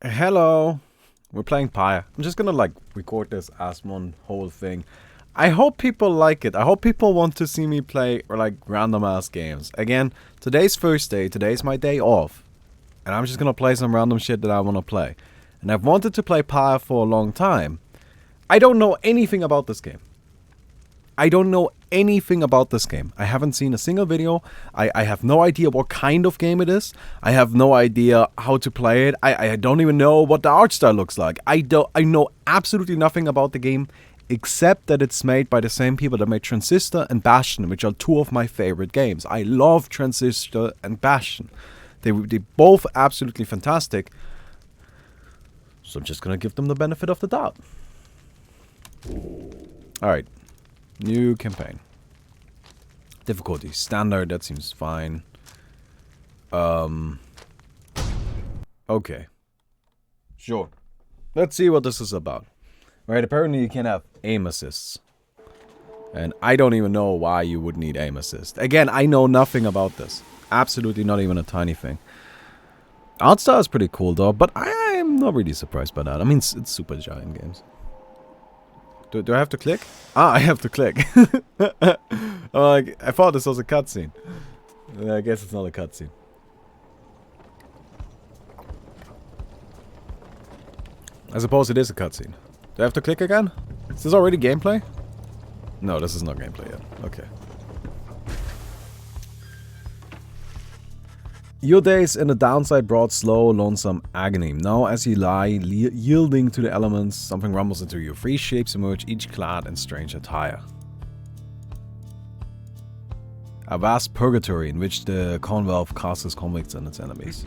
Hello. We're playing Pyre. I'm just gonna like record this as one whole thing. I hope people like it. I hope people want to see me play or like random ass games. Again, today's Thursday. Today's my day off. And I'm just gonna play some random shit that I wanna play. And I've wanted to play Pyre for a long time. I don't know anything about this game. I don't know anything about this game. I haven't seen a single video. I have no idea what kind of game it is. I have no idea how to play it. I don't even know what the art style looks like. I know absolutely nothing about the game except that it's made by the same people that made Transistor and Bastion, which are two of my favorite games. I love Transistor and Bastion. They both absolutely fantastic. So I'm just gonna give them the benefit of the doubt. Alright. New campaign. Difficulty standard, that seems fine. Okay. Sure. Let's see what this is about. Right, apparently you can have aim assists. And I don't even know why you would need aim assist. Again, I know nothing about this. Absolutely not even a tiny thing. Art style is pretty cool though, but I'm not really surprised by that. I mean, it's super giant games. Do I have to click? Ah, I have to click. I thought this was a cutscene. I guess it's not a cutscene. I suppose it is a cutscene. Do I have to click again? Is this already gameplay? No, this is not gameplay yet. Okay. Your days in the downside brought slow, lonesome agony. Now as you lie, yielding to the elements, something rumbles into you. Three shapes emerge, each clad in strange attire. A vast purgatory in which the Commonwealth casts convicts and its enemies.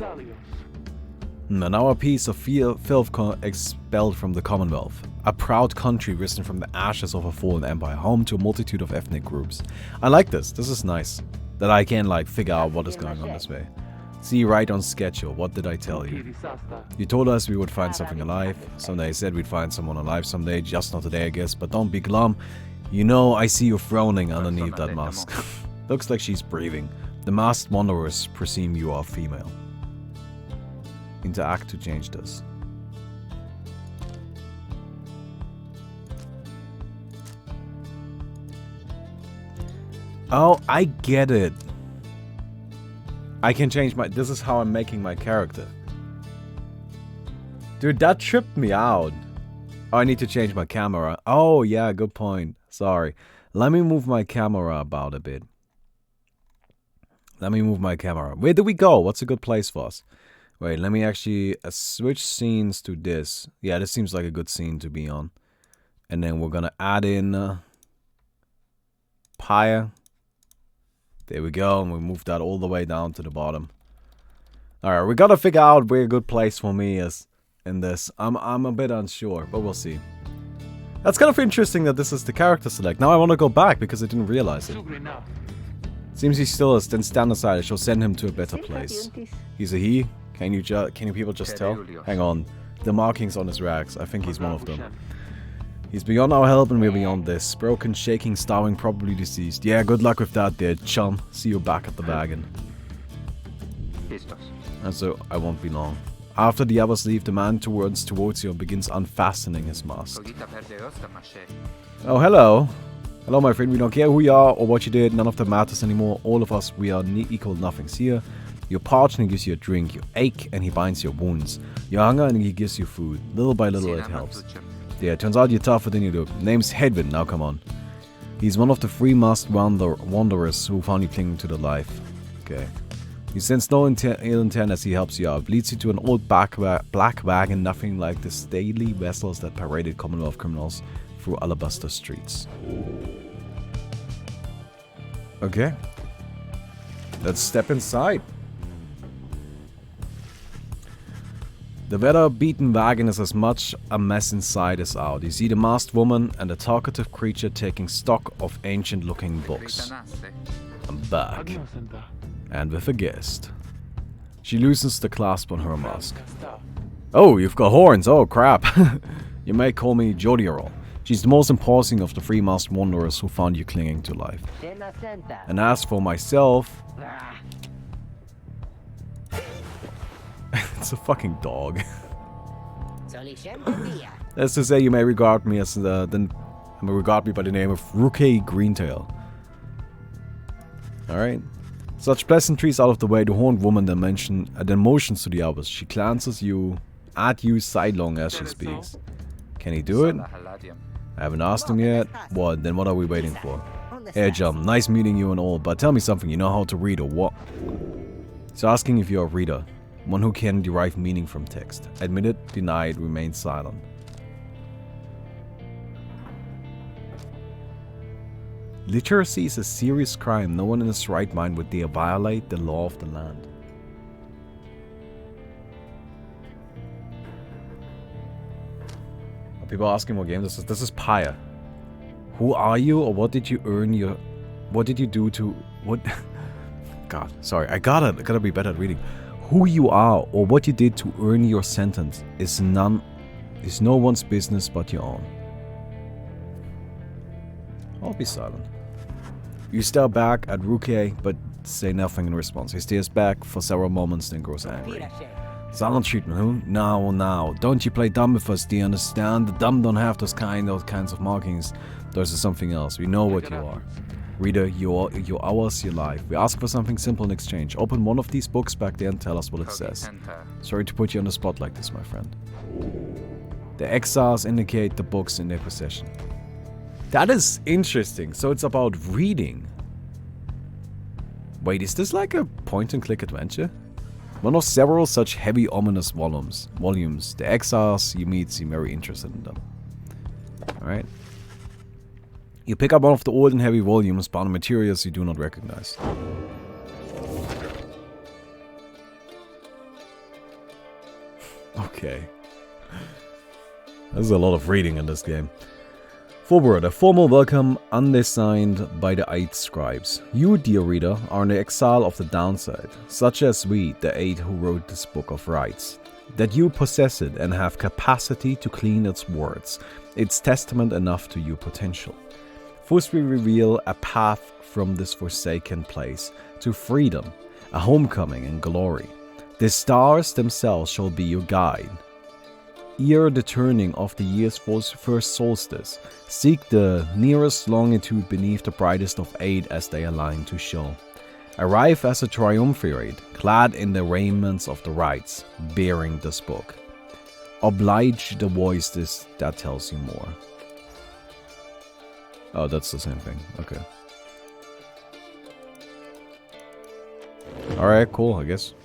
Now a piece of filth expelled from the Commonwealth. A proud country risen from the ashes of a fallen empire, home to a multitude of ethnic groups. I like this. This is nice. That I can like figure out what is going on this way. See, right on schedule. What did I tell you? You told us we would find something alive. Someday I said we'd find someone alive someday. Just not today, I guess. But don't be glum. You know, I see you frowning underneath that mask. Looks like she's breathing. The masked wanderers presume you are female. Interact to change this. Oh, I get it. I can change my... This is how I'm making my character. Dude, that tripped me out. Oh, I need to change my camera. Oh, yeah, good point. Sorry. Let me move my camera about a bit. Let me move my camera. Where do we go? What's a good place for us? Wait, let me actually switch scenes to this. Yeah, this seems like a good scene to be on. And then we're gonna add in... Pyre. There we go, and we moved that all the way down to the bottom. Alright, we gotta figure out where a good place for me is in this. I'm a bit unsure, but we'll see. That's kind of interesting that this is the character select. Now I want to go back because I didn't realize it. Seems he still is, then stand aside. I shall send him to a better place. He's a he? Can you people just tell? Hang on. The markings on his rags. I think he's one of them. He's beyond our help and we're beyond this. Broken, shaking, starving, probably deceased. Yeah, good luck with that, dear chum. See you back at the wagon. And so, I won't be long. After the others leave, the man towards you and begins unfastening his mask. Oh, hello. Hello, my friend. We don't care who you are or what you did. None of that matters anymore. All of us, we are equal nothings here. You're parched and he gives you a drink. You ache and he binds your wounds. You hunger and he gives you food. Little by little, it helps. Yeah, turns out you're tougher than you look. Name's Hedwin, now come on. He's one of the three masked wanderers who found you clinging to the life. Okay. He sends no ill intent as he helps you out. Leads you to an old black wagon, nothing like the stately vessels that paraded Commonwealth criminals through alabaster streets. Okay. Let's step inside. The weather-beaten wagon is as much a mess inside as out. You see the masked woman and a talkative creature taking stock of ancient-looking books. I'm back. And with a guest. She loosens the clasp on her mask. Oh, you've got horns. Oh, crap. You may call me Jodiarol. She's the most imposing of the three masked wanderers who found you clinging to life. And as for myself... It's a fucking dog. That's to say, you may regard me as regard me by the name of Rookie Greentail. Alright. Such pleasantries out of the way, the horned woman then motions to the others. She glances at you sidelong as she speaks. Can he do it? I haven't asked him yet. What? Then what are we waiting for? Hey, Jum, nice meeting you and all, but tell me something, you know how to read or what? He's asking if you're a reader. One who can derive meaning from text. Admitted, denied, remained silent. Literacy is a serious crime. No one in his right mind would dare violate the law of the land. People are asking what game this is. This is Pyre. Who are you, or what did you earn your... What did you do to... What... God, sorry. I gotta be better at reading. Who you are, or what you did to earn your sentence is no one's business but your own. I'll be silent. You stare back at Ruke, but say nothing in response. He stares back for several moments, then grows angry. Silent treatment, huh? Now. Don't you play dumb with us, do you understand? The dumb don't have those kinds of markings. Those are something else. We know what you are. Reader, you're ours, your life. We ask for something simple in exchange. Open one of these books back there and tell us what it says. Sorry to put you on the spot like this, my friend. The exiles indicate the books in their possession. That is interesting. So it's about reading. Wait, is this like a point-and-click adventure? One of several such heavy, ominous volumes. The exiles you meet seem very interested in them. Alright. You pick up one of the old and heavy volumes bound in materials you do not recognize. Okay. There's a lot of reading in this game. Forward, a formal welcome undesigned by the 8 scribes. You, dear reader, are in the exile of the downside, such as we, the 8 who wrote this book of rights. That you possess it and have capacity to clean its words, it's testament enough to your potential. First we reveal a path from this forsaken place to freedom, a homecoming and glory. The stars themselves shall be your guide. Ere the turning of the year's first solstice, seek the nearest longitude beneath the brightest of 8 as they align to show. Arrive as a triumvirate, clad in the raiments of the rites, bearing this book. Oblige the voice that tells you more. Oh, that's the same thing. Okay. Alright, cool, I guess.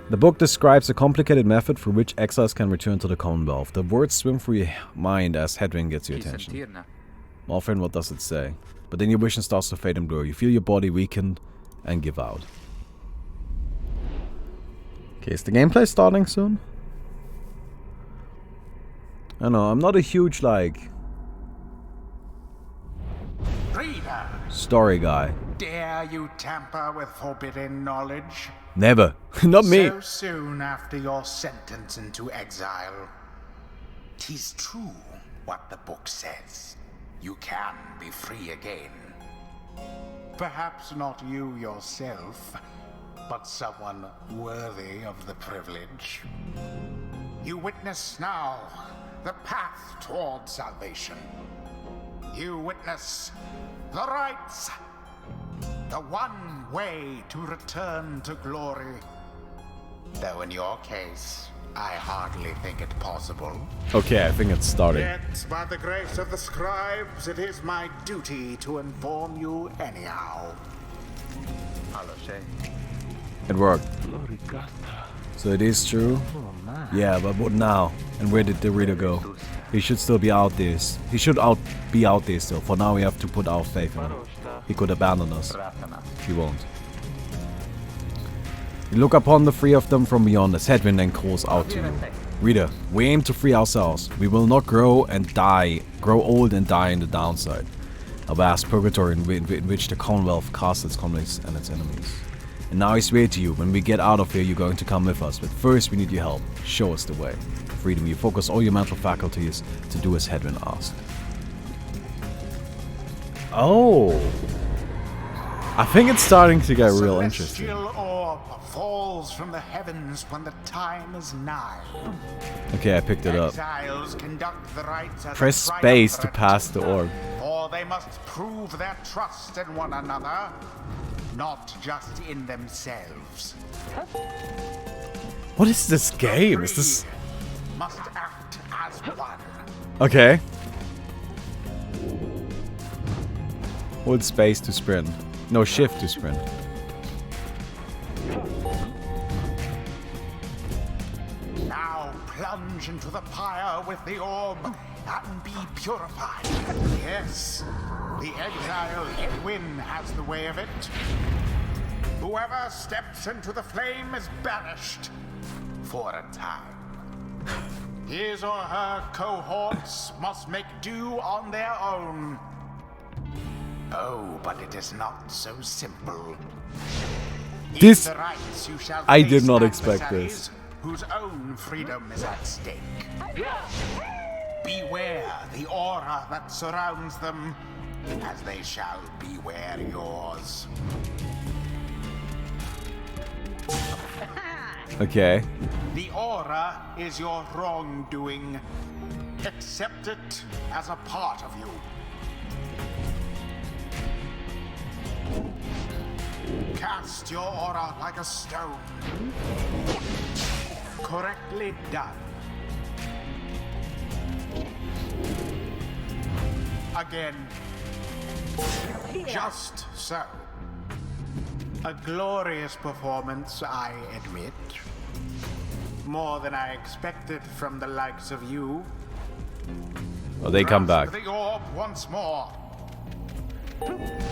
The book describes a complicated method through which exiles can return to the Commonwealth. The words swim through your mind as Hedwin gets your attention. Often, what does it say? But then your vision starts to fade and blur. You feel your body weaken and give out. Okay, is the gameplay starting soon? I don't know, I'm not a huge, story guy. Dare you tamper with forbidden knowledge? Never. Not me. So soon after your sentence into exile. 'Tis true what the book says. You can be free again. Perhaps not you yourself, but someone worthy of the privilege. You witness now the path toward salvation. You witness the rights. The one way to return to glory. Though in your case, I hardly think it possible. Okay, I think it's starting. Yet, by the grace of the scribes, it is my duty to inform you anyhow. It worked. So it is true? Yeah, but what now? And where did the reader go? He should still be out there. He should be out there still. For now we have to put our faith in him. He could abandon us. He won't. You look upon the three of them from beyond as Hedwin then calls out to you. Reader, we aim to free ourselves. We will not grow old and die in the downside. A vast purgatory in which the Commonwealth casts its commoners and its enemies. And now I swear to you, when we get out of here, you're going to come with us. But first, we need your help. Show us the way. Freedom, you focus all your mental faculties to do as Hedwin asked. Oh. I think it's starting to get real interesting. Celestial orb falls from the heavens when the time is nigh. Okay, I picked it up. Exiles conduct the rites as Press a space to triumvirate, pass the orb. for they must prove their trust in one another, not just in themselves. What is this game? Is this... Must act as one. Okay. Hold space to sprint. No, shift to sprint. Now plunge into the pyre with the orb and be purified. Yes, the exile Edwin has the way of it. Whoever steps into the flame is banished for a time. His or her cohorts must make do on their own. Oh, but it is not so simple. This... In the rites you shall I did face not expect adversaries this. Whose own freedom is at stake. Beware the aura that surrounds them, as they shall beware yours. Okay. The aura is your wrongdoing. Accept it as a part of you. Cast your aura like a stone. Correctly done. Again. Just so. A glorious performance, I admit. More than I expected from the likes of you. Oh, they come back. Grasp the orb once more.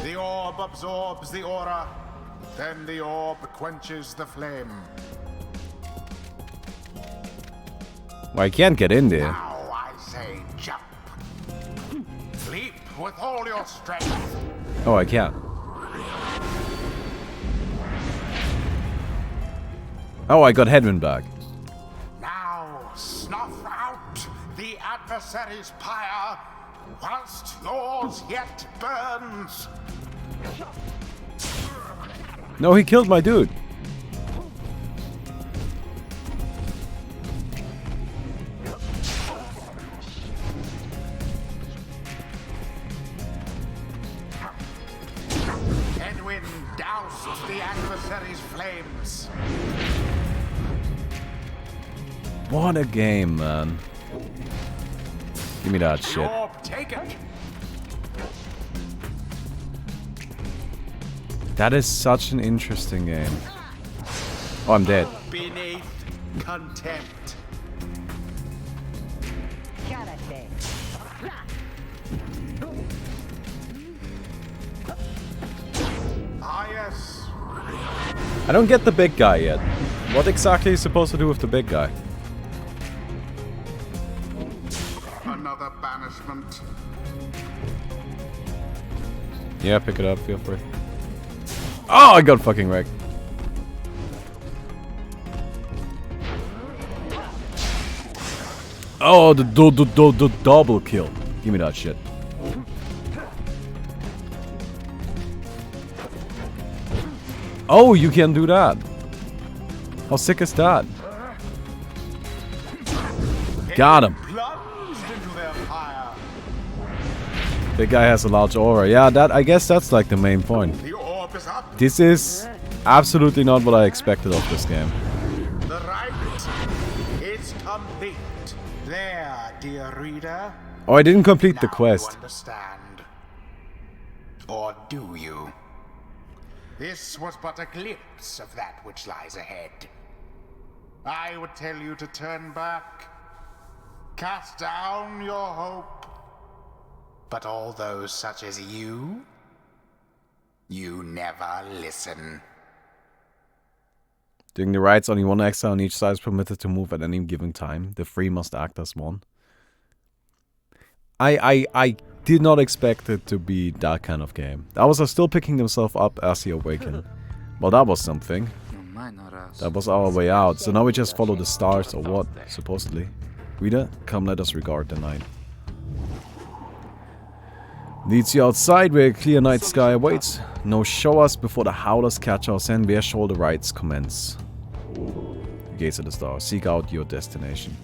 The orb absorbs the aura, then the orb quenches the flame. Well, I can't get in there. Now I say jump. Leap with all your strength. Oh, I can't. Oh, I got Hedwin back. Now snuff out the adversary's pyre whilst yours yet burns. No, he killed my dude. Edwin doused the adversary's flames. What a game, man. Give me that shit. Orb, take it. That is such an interesting game. Oh, I'm dead. Beneath contempt. Ah, yes. I don't get the big guy yet. What exactly is he supposed to do with the big guy? Another banishment. Yeah, pick it up, feel free. Oh, I got fucking wrecked. Oh, the double kill. Give me that shit. Oh, you can do that. How sick is that? Got him. Plunged into their fire. The guy has a large aura. Yeah, that I guess that's like the main point. The orb is up. This is absolutely not what I expected of this game. The rite is complete. There, dear reader. Oh, I didn't complete the Now quest. you understand. Or do you? This was but a glimpse of that which lies ahead. I would tell you to turn back. Cast down your hope. But all those such as you never listen. During the rites, only one exile on each side is permitted to move at any given time. The three must act as one. I did not expect it to be that kind of game. I was still picking himself up as he awakened. Well, that was something. That was our way out. So now we just follow the stars or what, supposedly. Reader, come let us regard the night. Leads you outside where a clear night sky awaits. No, show us before the howlers catch us and where shall the rites commence. Gaze at the stars. Seek out your destination.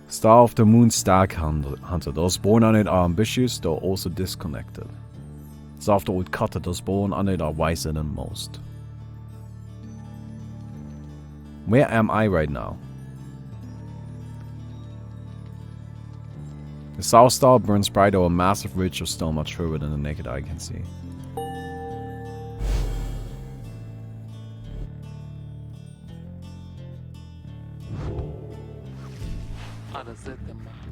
Star of the Moon Stag Hunter. Those born on it are ambitious, though also disconnected. Star of the Old Cutter. Those born on it are wiser than most. Where am I right now? The South Star burns bright over a massive ridge of stone much further than the naked eye can see.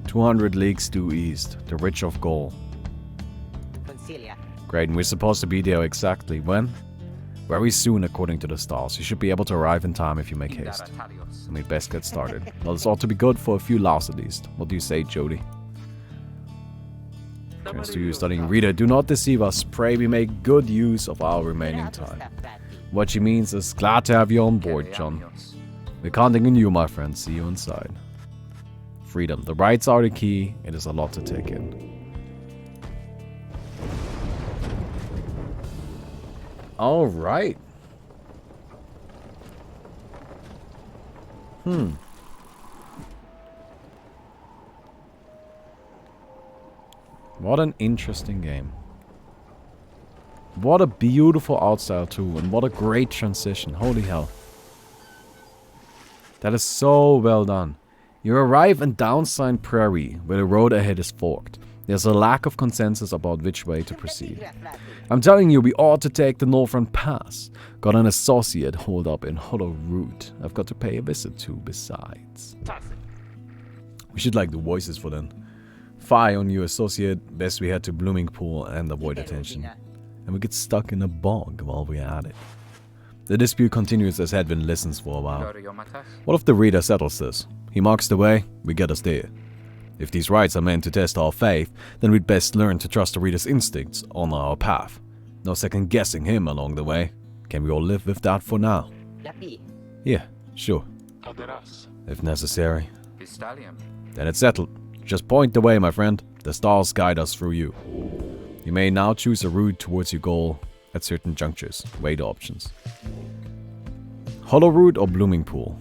200 leagues due east, the Ridge of Gaul. Great, and we're supposed to be there exactly when? Very soon, according to the stars. You should be able to arrive in time if you make haste. And we'd best get started. Well, this ought to be good for a few laughs at least. What do you say, Jody? Cheers to you studying reader. Do not deceive us. Pray we make good use of our remaining time. What she means is, glad to have you on board, John. We're counting on you, my friend. See you inside. Freedom. The rights are the key. It is a lot to take in. All right. What an interesting game. What a beautiful art style too, and what a great transition. Holy hell. That is so well done. You arrive in Downsign Prairie, where the road ahead is forked. There's a lack of consensus about which way to proceed. I'm telling you, we ought to take the Northern Pass. Got an associate holed up in Hollow Root I've got to pay a visit to besides. We should like the voices for them. Fire on you, associate. Best we head to Blooming Pool and avoid attention. And we get stuck in a bog while we're at it. The dispute continues as Edwin listens for a while. What if the reader settles this? He marks the way, we get us there. If these rites are meant to test our faith, then we'd best learn to trust the reader's instincts on our path. No second guessing him along the way. Can we all live with that for now? Yeah, sure. If necessary. Then it's settled. Just point the way, my friend. The stars guide us through you. You may now choose a route towards your goal at certain junctures. Weigh the options. Hollow Root or Blooming Pool?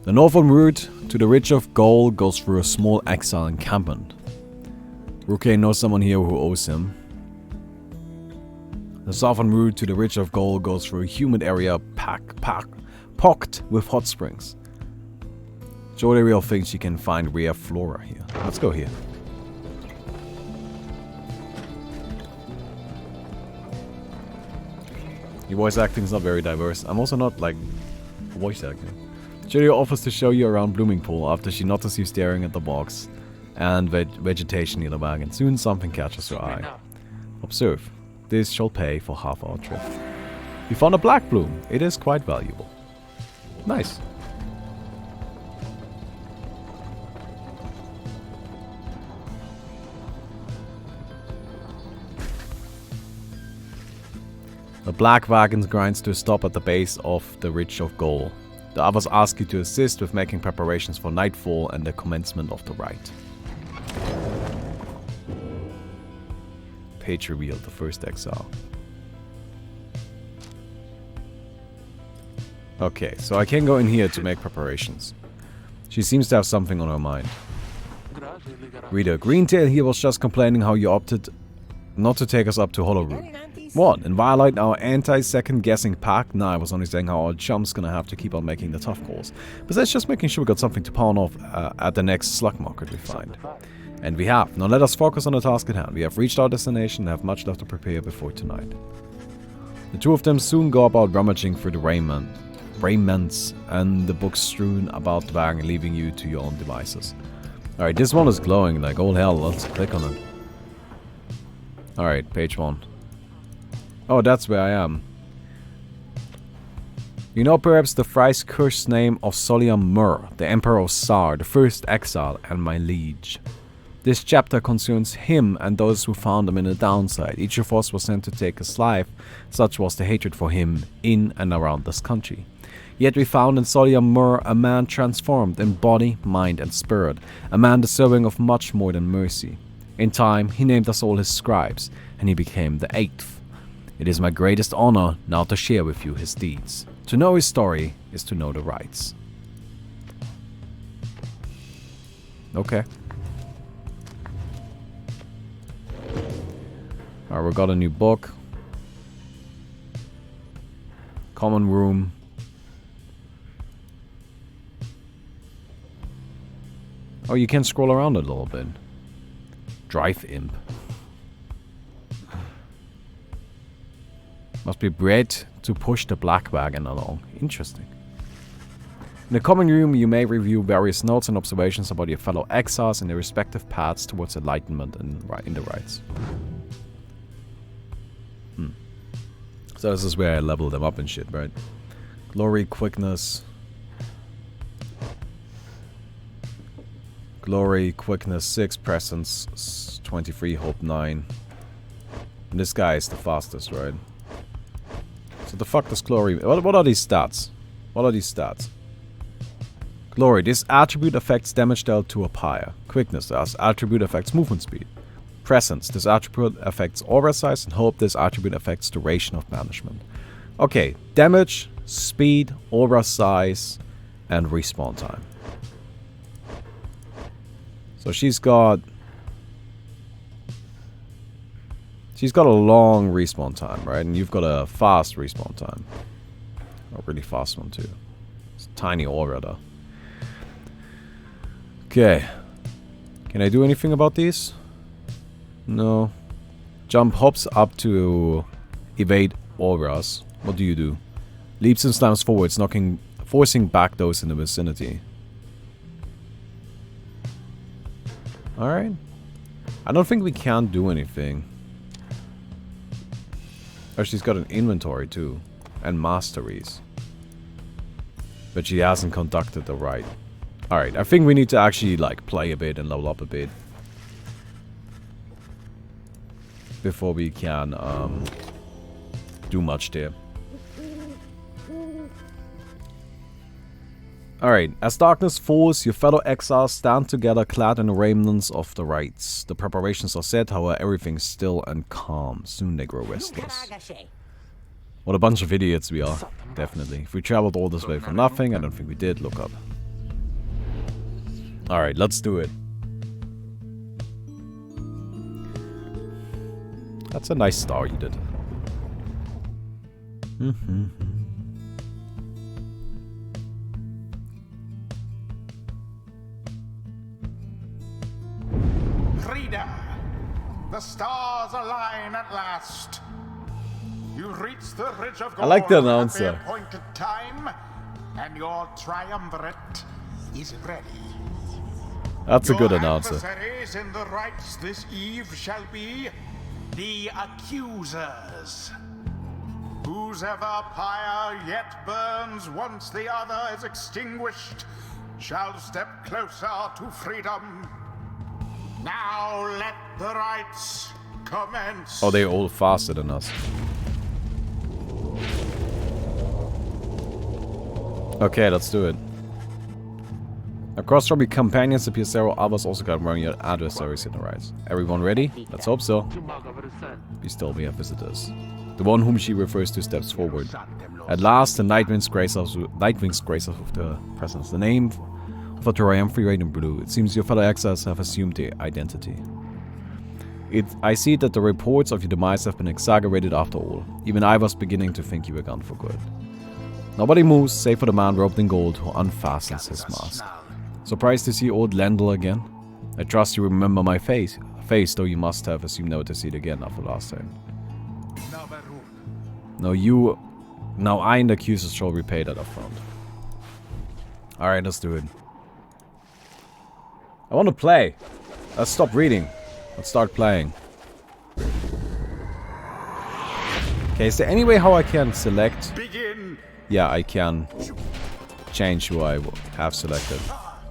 The northern route to the Ridge of Gaul goes through a small exile encampment. Ruke knows someone here who owes him. The southern route to the Ridge of Gaul goes through a humid area pocked with hot springs. Jody real thinks she can find rare flora here. Let's go here. Your voice acting is not very diverse. I'm also not like voice acting. Jody offers to show you around Blooming Pool after she notices you staring at the box and vegetation near the wagon. Soon something catches your eye. Observe. This shall pay for half our trip. We found a black bloom. It is quite valuable. Nice. The black wagon grinds to a stop at the base of the Ridge of Gaul. The others ask you to assist with making preparations for nightfall and the commencement of the rite. Page revealed, the first exile. Okay, so I can go in here to make preparations. She seems to have something on her mind. Reader, Greentail here was just complaining how you opted not to take us up to Hollow Root. What? And violate our anti-second guessing pact? Nah, I was only saying how our chum's gonna have to keep on making the tough calls. But that's just making sure we got something to pawn off at the next slug market we find. And we have. Now let us focus on the task at hand. We have reached our destination and have much left to prepare before tonight. The two of them soon go about rummaging through the raiments and the books strewn about the wagon, leaving you to your own devices. Alright, this one is glowing like all hell. Let's click on it. Alright, page 1. Oh, that's where I am. You know perhaps the thrice cursed name of Soliam Mur, the Emperor of Sar, the first exile, and my liege. This chapter concerns him and those who found him in the downside. Each of us was sent to take his life, such was the hatred for him in and around this country. Yet we found in Soliam Mur a man transformed in body, mind and spirit, a man deserving of much more than mercy. In time, he named us all his scribes, and he became the 8th. It is my greatest honor now to share with you his deeds. To know his story is to know the rights. Okay. Alright, we got a new book. Common room. Oh, you can scroll around a little bit. Drive imp. Must be bred to push the black wagon along. Interesting. In the common room, you may review various notes and observations about your fellow exiles and their respective paths towards enlightenment and in the rites. So this is where I level them up and shit, right? Glory, quickness. Glory, quickness 6, presence 23, hope 9. And this guy is the fastest, right? So the fuck does glory... What are these stats? What are these stats? Glory, this attribute affects damage dealt to a pyre. Quickness, this attribute affects movement speed. Presence, this attribute affects aura size, and hope, this attribute affects duration of banishment. Okay, damage, speed, aura size, and respawn time. So she's got a long respawn time, right? And you've got a fast respawn time. A really fast one too. It's a tiny aura though. Okay. Can I do anything about these? No. Jump hops up to evade auras. What do you do? Leaps and slams forwards, forcing back those in the vicinity. Alright. I don't think we can do anything. Oh, she's got an inventory too. And masteries. But she hasn't conducted the rite. Alright, I think we need to actually like play a bit and level up a bit. Before we can do much there. Alright, as darkness falls, your fellow exiles stand together clad in the raiments of the rites. The preparations are set, however everything's still and calm. Soon they grow restless. What a bunch of idiots we are. Definitely. If we traveled all this way for nothing, I don't think we did. Look up. Alright, let's do it. That's a nice star you did. Reader, the stars align at last. You reach the ridge of gold I like the announcer. at the appointed time, and your triumvirate is ready. That's a good Your announcer. adversaries in the rites this eve shall be the accusers. Whose ever pyre yet burns once the other is extinguished shall step closer to freedom. Now let the rites commence. Oh, they're all faster than us. Okay, let's do it. Across from your companions appear several others also gathering your adversaries in the rites. Everyone ready? Let's hope so. Be still, we have visitors. The one whom she refers to steps forward. At last, the Nightwings grace us with their presence. The name of a triumvirate in blue. It seems your fellow exiles have assumed their identity. I see that the reports of your demise have been exaggerated after all. Even I was beginning to think you were gone for good. Nobody moves, save for the man robed in gold who unfastens his mask. Surprised to see old Lendl again? I trust you remember my face, though you must have assumed never to see it again after last time. Now I and the accusers shall repay that upfront. Alright, let's do it. I want to play. Let's stop reading. Let's start playing. Okay, is there any way how I can select? Begin. Yeah, I can change who I have selected.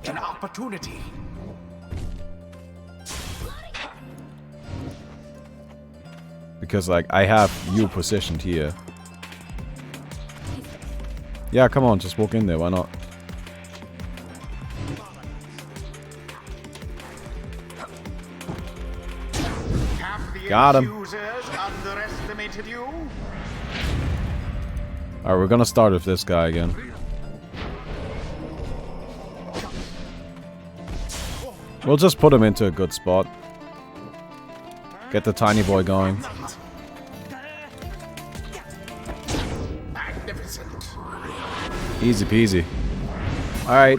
An opportunity. Because, like, I have you positioned here. Yeah, come on, just walk in there, why not? Got him. accusers underestimated you? Alright, we're gonna start with this guy again. We'll just put him into a good spot. Get the tiny boy going. Magnificent. Easy peasy. Alright.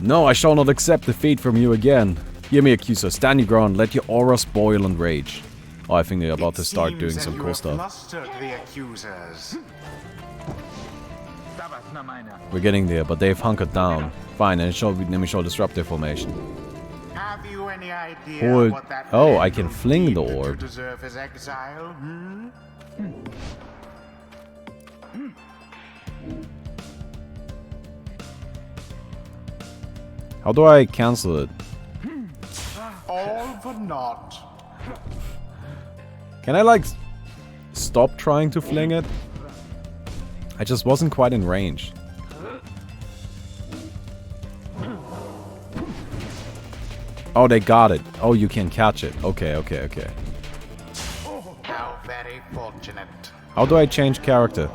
No, I shall not accept defeat from you again. Hear me, accuser. Stand your ground. Let your auras boil and rage. Oh, I think they're about to start doing some cool stuff. Mustered the accusers. We're getting there, but they've hunkered down. Fine, and we shall disrupt their formation. Have you any idea Hold. what that Oh, man I can who fling the did orb. to deserve his exile? Hmm? How do I cancel it? All for naught. Can I, like, stop trying to fling it? I just wasn't quite in range. Oh, they got it. Oh, you can catch it. Okay, okay, okay. How very fortunate. How do I change character?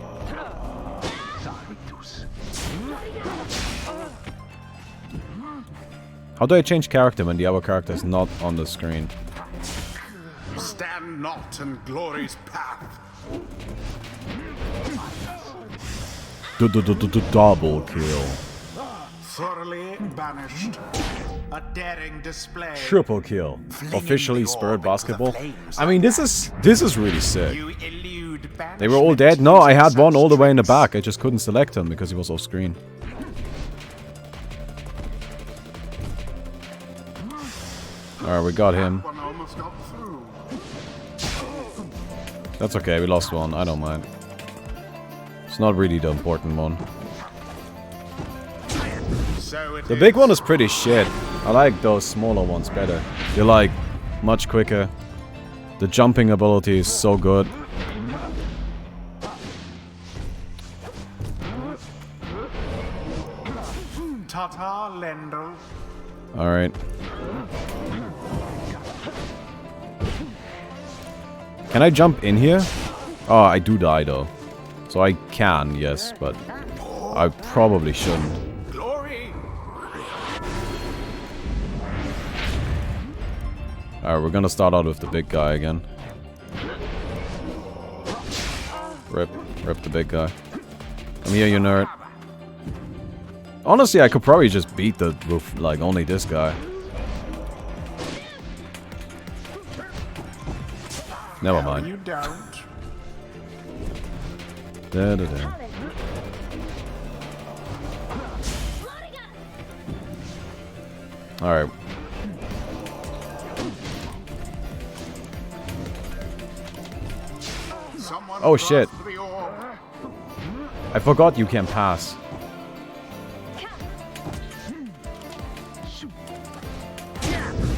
How do I change character when the other character is not on the screen? Stand not in glory's path. Double kill. Thoroughly banished. A daring display. Triple kill. Flinging Officially the spurred orb into the basketball. flames I mean, this is really sick. You elude They were all banishment dead. No, I had using one all the such way in the tricks. back. I just couldn't select him because he was off screen. Alright, we got him. One almost got through. That's okay, we lost one. I don't mind. It's not really the important one. So The big one is pretty shit. I like those smaller ones better. They're like much quicker. The jumping ability is so good. Tata Lendl. Alright. Can I jump in here? Oh, I do die though. So I can, yes, but I probably shouldn't. Glory. Alright, we're gonna start out with the big guy again. Rip the big guy. Come here, you nerd. Honestly, I could probably just beat the with like only this guy. Never mind. You don't. Da-da-da. Alright. Someone Oh, shit. grasp the orb. I forgot you can pass.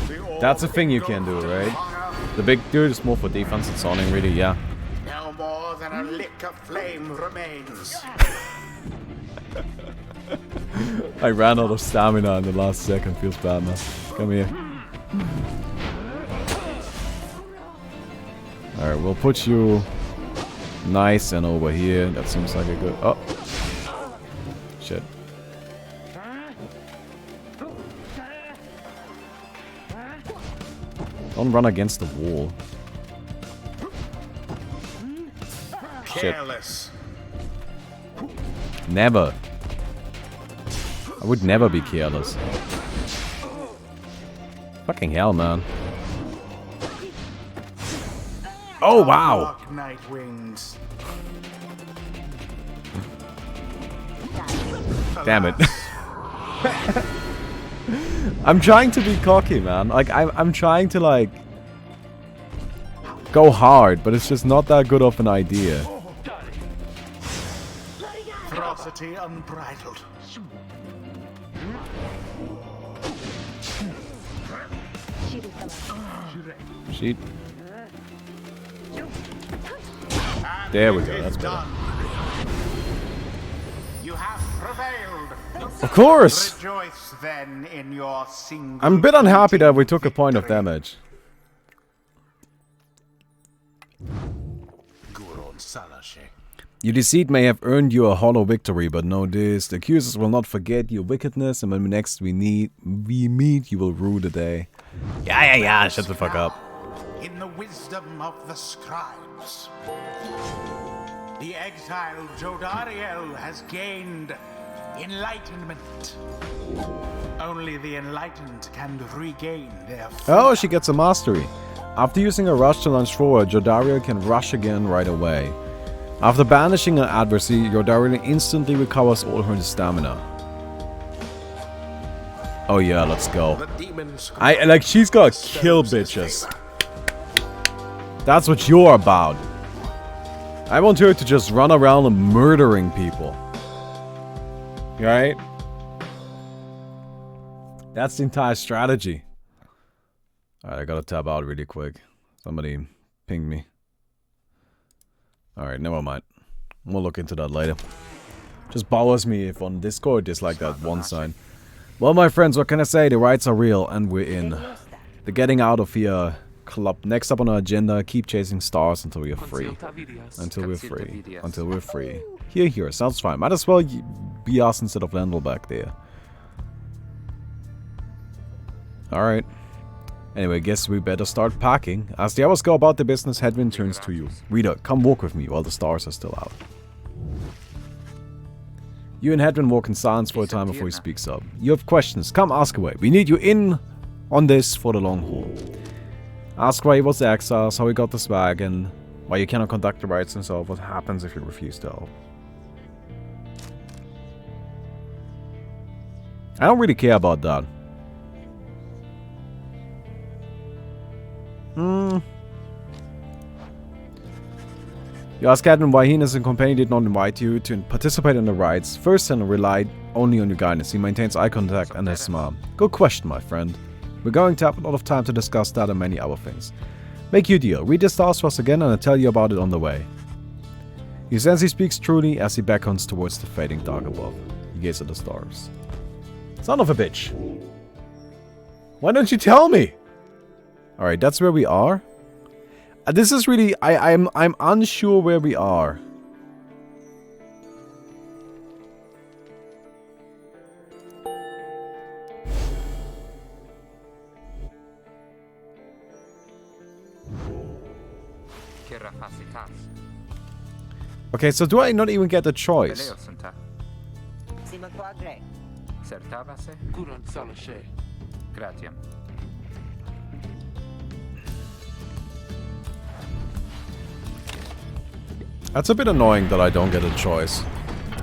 The orb That's a thing you can do, right? The big dude is more for defense and zoning, really, yeah. No more than a lick of flame remains. I ran out of stamina in the last second, feels bad, man. Come here. Alright, we'll put you nice and over here. That seems like a good... Oh. Shit. Don't run against the wall. Shit. Careless. Never. I would never be careless. Fucking hell, man. Oh, wow. Dark night wings. Damn it. I'm trying to be cocky, man. Like, I'm trying to, like, go hard, but it's just not that good of an idea. Ferocity unbridled. Sheet. There we go, that's better. Done. You have prevailed. Of course! Rejoice then in your single. I'm a bit unhappy that we took a point of damage. Your deceit may have earned you a hollow victory, but know this, the accusers will not forget your wickedness, and when next we meet, you will rue the day. Yeah, shut the fuck up. In the wisdom of the scribes, the exiled Jodariel has gained enlightenment. Only the enlightened can regain their freedom. Oh, she gets a mastery. After using a rush to launch forward, Jodariel can rush again right away. After banishing an adversary, Jodariel instantly recovers all her stamina. Oh yeah, let's go. She's got kill bitches. That's what you're about. I want her to just run around and murdering people. Right? That's the entire strategy. Alright, I gotta tab out really quick. Somebody pinged me. Alright, never mind. We'll look into that later. Just bothers me if on Discord there's like that one sign. Well, my friends, what can I say? The rights are real and we're in. The getting out of here club. Next up on our agenda, keep chasing stars until we are free. Until we're free. Until we're free. Here. Sounds fine. Might as well be us instead of Lendl back there. Alright. Anyway, guess we better start packing. As the hours go about the business, Hedwyn turns to you. Reader, come walk with me while the stars are still out. You and Hedwyn walk in silence for a time before he speaks up. You have questions, come ask away. We need you in on this for the long haul. Ask why he was the exiles, how he got this wagon, why you cannot conduct the rites himself, what happens if you refuse to help. I don't really care about that. You ask Hedwyn why he and his companion did not invite you to participate in the rites. First and relied only on your guidance. He maintains eye contact and his smile. Good question, my friend. We're going to have a lot of time to discuss that and many other things. Make you a deal. Read the stars for us again and I'll tell you about it on the way. You sense he speaks truly as he beckons towards the fading dark above. You gaze at the stars. Son of a bitch. Why don't you tell me? Alright, that's where we are. This is really... I'm unsure where we are. Okay, so do I not even get a choice? That's a bit annoying that I don't get a choice.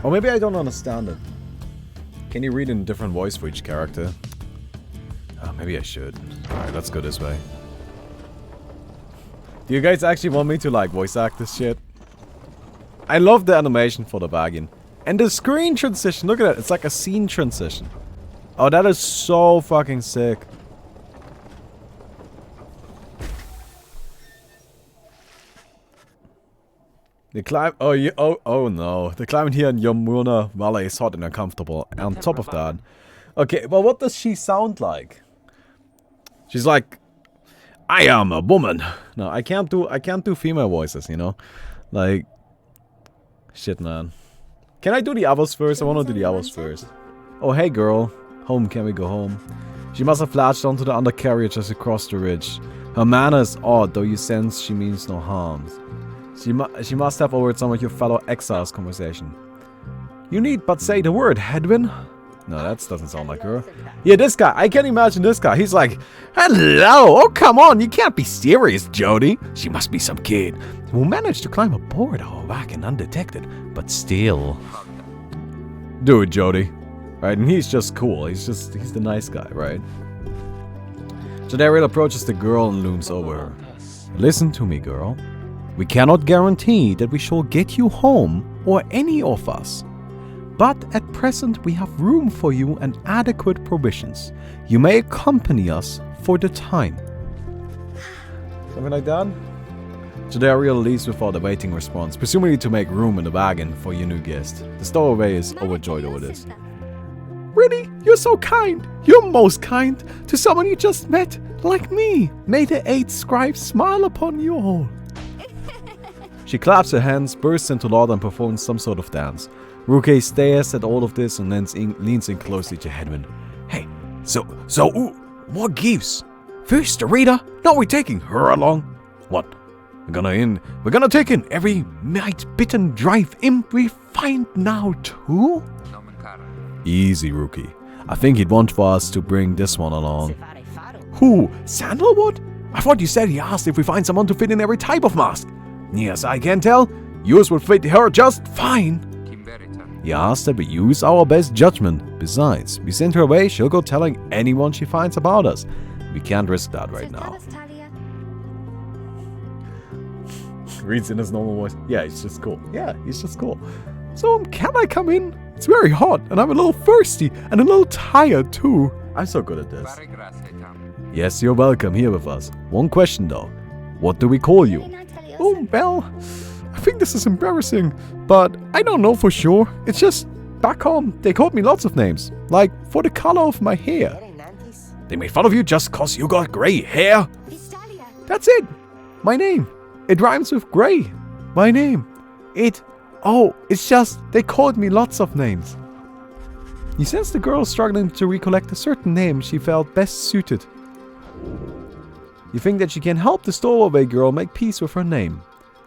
Or maybe I don't understand it. Can you read in a different voice for each character? Oh, maybe I should. Alright, let's go this way. Do you guys actually want me to like voice act this shit? I love the animation for the wagon. And the screen transition, look at that, it's like a scene transition. Oh, that is so fucking sick. The climb, oh no. The climate here in Yamuna Valley is hot and uncomfortable. And on top of that, okay, well, what does she sound like? She's like, I am a woman. No, I can't do female voices, you know? Like, shit, man. Can I do the others first? I want to do the others first. Oh, hey, girl. Home, can we go home? She must have flashed onto the undercarriage as she crossed the ridge. Her manner is odd, though you sense she means no harm. She must have overheard some of your fellow exiles' conversation. You need but say the word, Hedwyn. No, that doesn't sound like her. Yeah, this guy. I can imagine this guy. He's like, hello. Oh, come on. You can't be serious, Jody. She must be some kid who managed to climb aboard our wagon undetected, but still. Do it, Jody. Right, and he's just cool. He's the nice guy, right? Jodariel approaches the girl and looms over her. Listen to me, girl. We cannot guarantee that we shall get you home, or any of us. But at present we have room for you and adequate provisions. You may accompany us for the time. Something like that? Jodariel leaves without awaiting response, presumably to make room in the wagon for your new guest. The stowaway is overjoyed over this. Really? You're so kind. You're most kind to someone you just met, like me. May the 8 scribes smile upon you all. She claps her hands, bursts into laughter and performs some sort of dance. Rookie stares at all of this and then leans in closely to Hedwin. Hey, so, what gives? First the reader, now we're taking her along. What? We're gonna take in every might-bitten drive imp we find now too? Easy, Rookie. I think he'd want for us to bring this one along. Who? Sandalwood? I thought you said he asked if we find someone to fit in every type of mask. Yes, I can tell. Yours would fit her just fine. He asked that we use our best judgment. Besides, we send her away, she'll go telling anyone she finds about us. We can't risk that right now. Reads in his normal voice. Yeah, he's just cool. Yeah, he's just cool. So, can I come in? It's very hot, and I'm a little thirsty, and a little tired too. I'm so good at this. Yes, you're welcome here with us. One question though. What do we call you? Oh, well, I think this is embarrassing, but I don't know for sure. It's just, back home, they called me lots of names. Like, for the color of my hair. They made fun of you just cause you got gray hair? That's it. My name. It rhymes with gray. My name. It's just, they called me lots of names. You sense the girl struggling to recollect a certain name she felt best suited. You think that she can help the stowaway girl make peace with her name.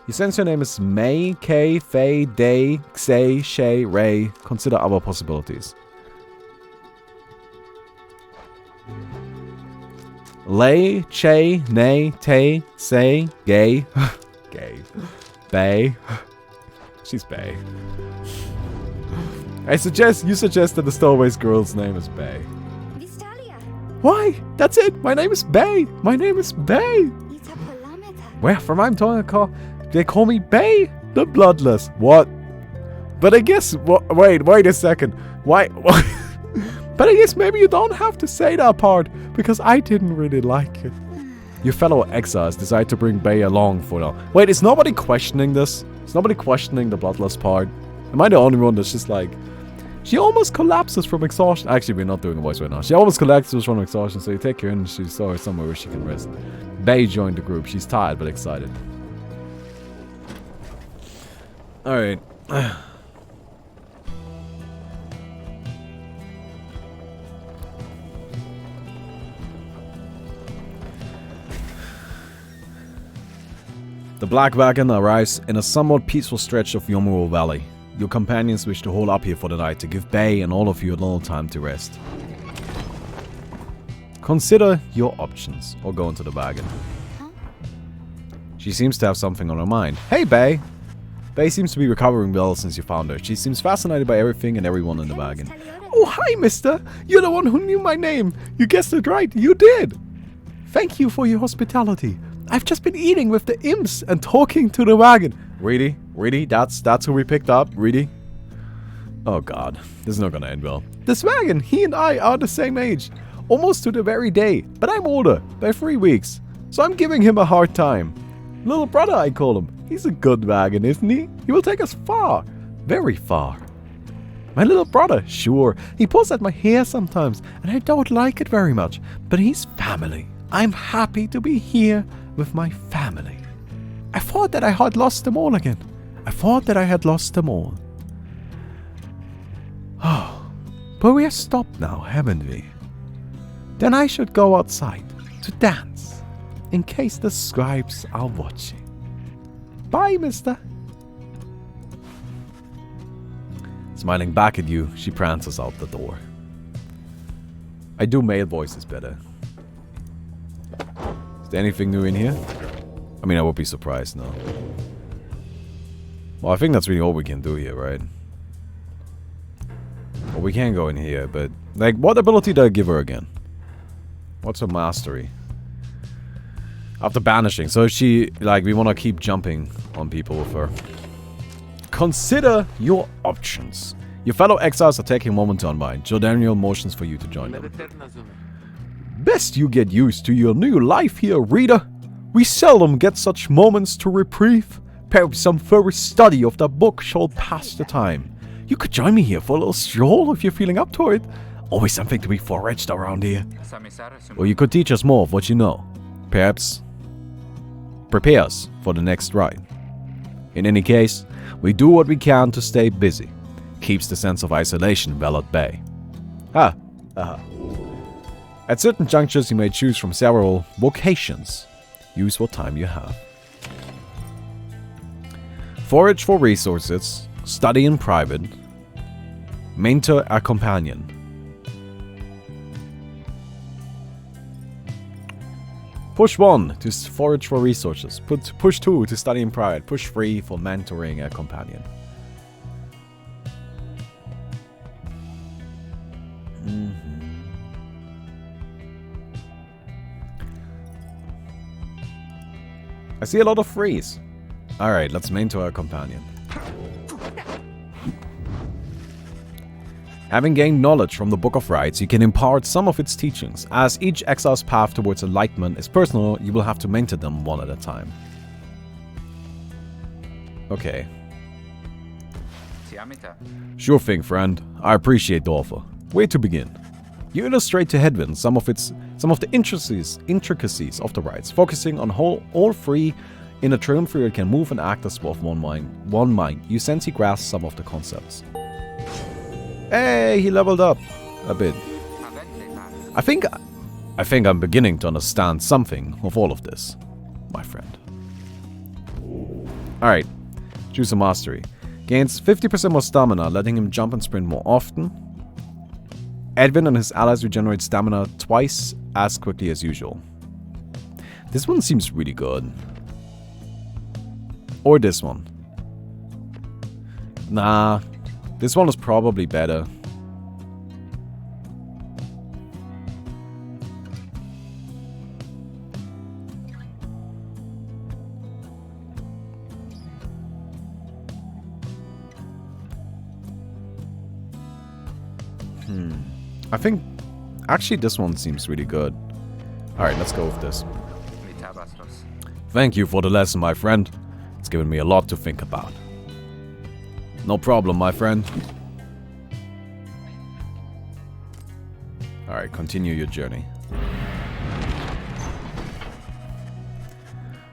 You sense her name is May, Kay, Faye, Day, Xay, Shay, Ray. Consider other possibilities. Lay, Che, Nay, Tay, Say, Gay. Gay. Bay. She's Bay. You suggest that the stowaway's girl's name is Bay. Why? That's it. My name is Bay. My name is Bay. Where from I'm talking, they call me Bay the Bloodless. What? But I guess, wait a second. Why? But I guess maybe you don't have to say that part, because I didn't really like it. Your fellow exiles decide to bring Bay along for now. Wait, is nobody questioning this? Is nobody questioning the Bloodless part? Am I the only one that's just like... She almost collapses from exhaustion. Actually, we're not doing a voice right now. She almost collapses from exhaustion, so you take her in and she's somewhere where she can rest. Bay joined the group. She's tired but excited. Alright. The Black Wagon arrives in a somewhat peaceful stretch of Yomuo Valley. Your companions wish to hold up here for the night to give Bay and all of you a little time to rest. Consider your options, or go into the wagon. She seems to have something on her mind. Hey, Bay! Bay seems to be recovering well since you found her. She seems fascinated by everything and everyone in the wagon. Oh, hi, mister! You're the one who knew my name! You guessed it right, you did! Thank you for your hospitality. I've just been eating with the imps and talking to the wagon. Really? Really? That's who we picked up? Really? Oh god, this is not gonna end well. This wagon, he and I are the same age. Almost to the very day, but I'm older, by 3 weeks. So I'm giving him a hard time. Little brother, I call him. He's a good wagon, isn't he? He will take us far. Very far. My little brother, sure. He pulls at my hair sometimes, and I don't like it very much. But he's family. I'm happy to be here with my family. I thought that I had lost them all again. I thought that I had lost them all. Oh, but we are stopped now, haven't we? Then I should go outside to dance, in case the scribes are watching. Bye, mister. Smiling back at you, she prances out the door. I do male voices better. Is there anything new in here? I mean, I would be surprised, no. Well, I think that's really all we can do here, right? Well, we can go in here, but... Like, what ability did I give her again? What's her mastery? After banishing. So she... Like, we want to keep jumping on people with her. Consider your options. Your fellow exiles are taking a moment to unwind. Jordaniel motions for you to join them. Best you get used to your new life here, reader. We seldom get such moments to reprieve. Perhaps some further study of that book shall pass the time. You could join me here for a little stroll if you're feeling up to it. Always something to be foraged around here. Or you could teach us more of what you know. Perhaps prepare us for the next ride. In any case, we do what we can to stay busy. Keeps the sense of isolation well at bay. At certain junctures, you may choose from several vocations. Use what time you have. Forage for resources, study in private, mentor a companion. Push 1 to forage for resources. Push 2 to study in private. Push 3 for mentoring a companion. I see a lot of threes. Alright, let's mentor a companion. Having gained knowledge from the Book of Rites, you can impart some of its teachings. As each exile's path towards enlightenment is personal, you will have to mentor them one at a time. Okay. Sure thing, friend. I appreciate the offer. Where to begin? You illustrate to Hedwyn some of the intricacies of the rites, focusing on all three in a triumph where it can move and act as one mind. You sense he grasps some of the concepts. Hey, he leveled up a bit. I think I'm beginning to understand something of all of this, my friend. Alright, choose a mastery. Gains 50% more stamina, letting him jump and sprint more often. Edwin and his allies regenerate stamina twice as quickly as usual. This one seems really good. Or this one. Nah, this one is probably better. I think actually this one seems really good. Alright, let's go with this. Thank you for the lesson, my friend. It's given me a lot to think about. No problem, my friend. Alright, continue your journey.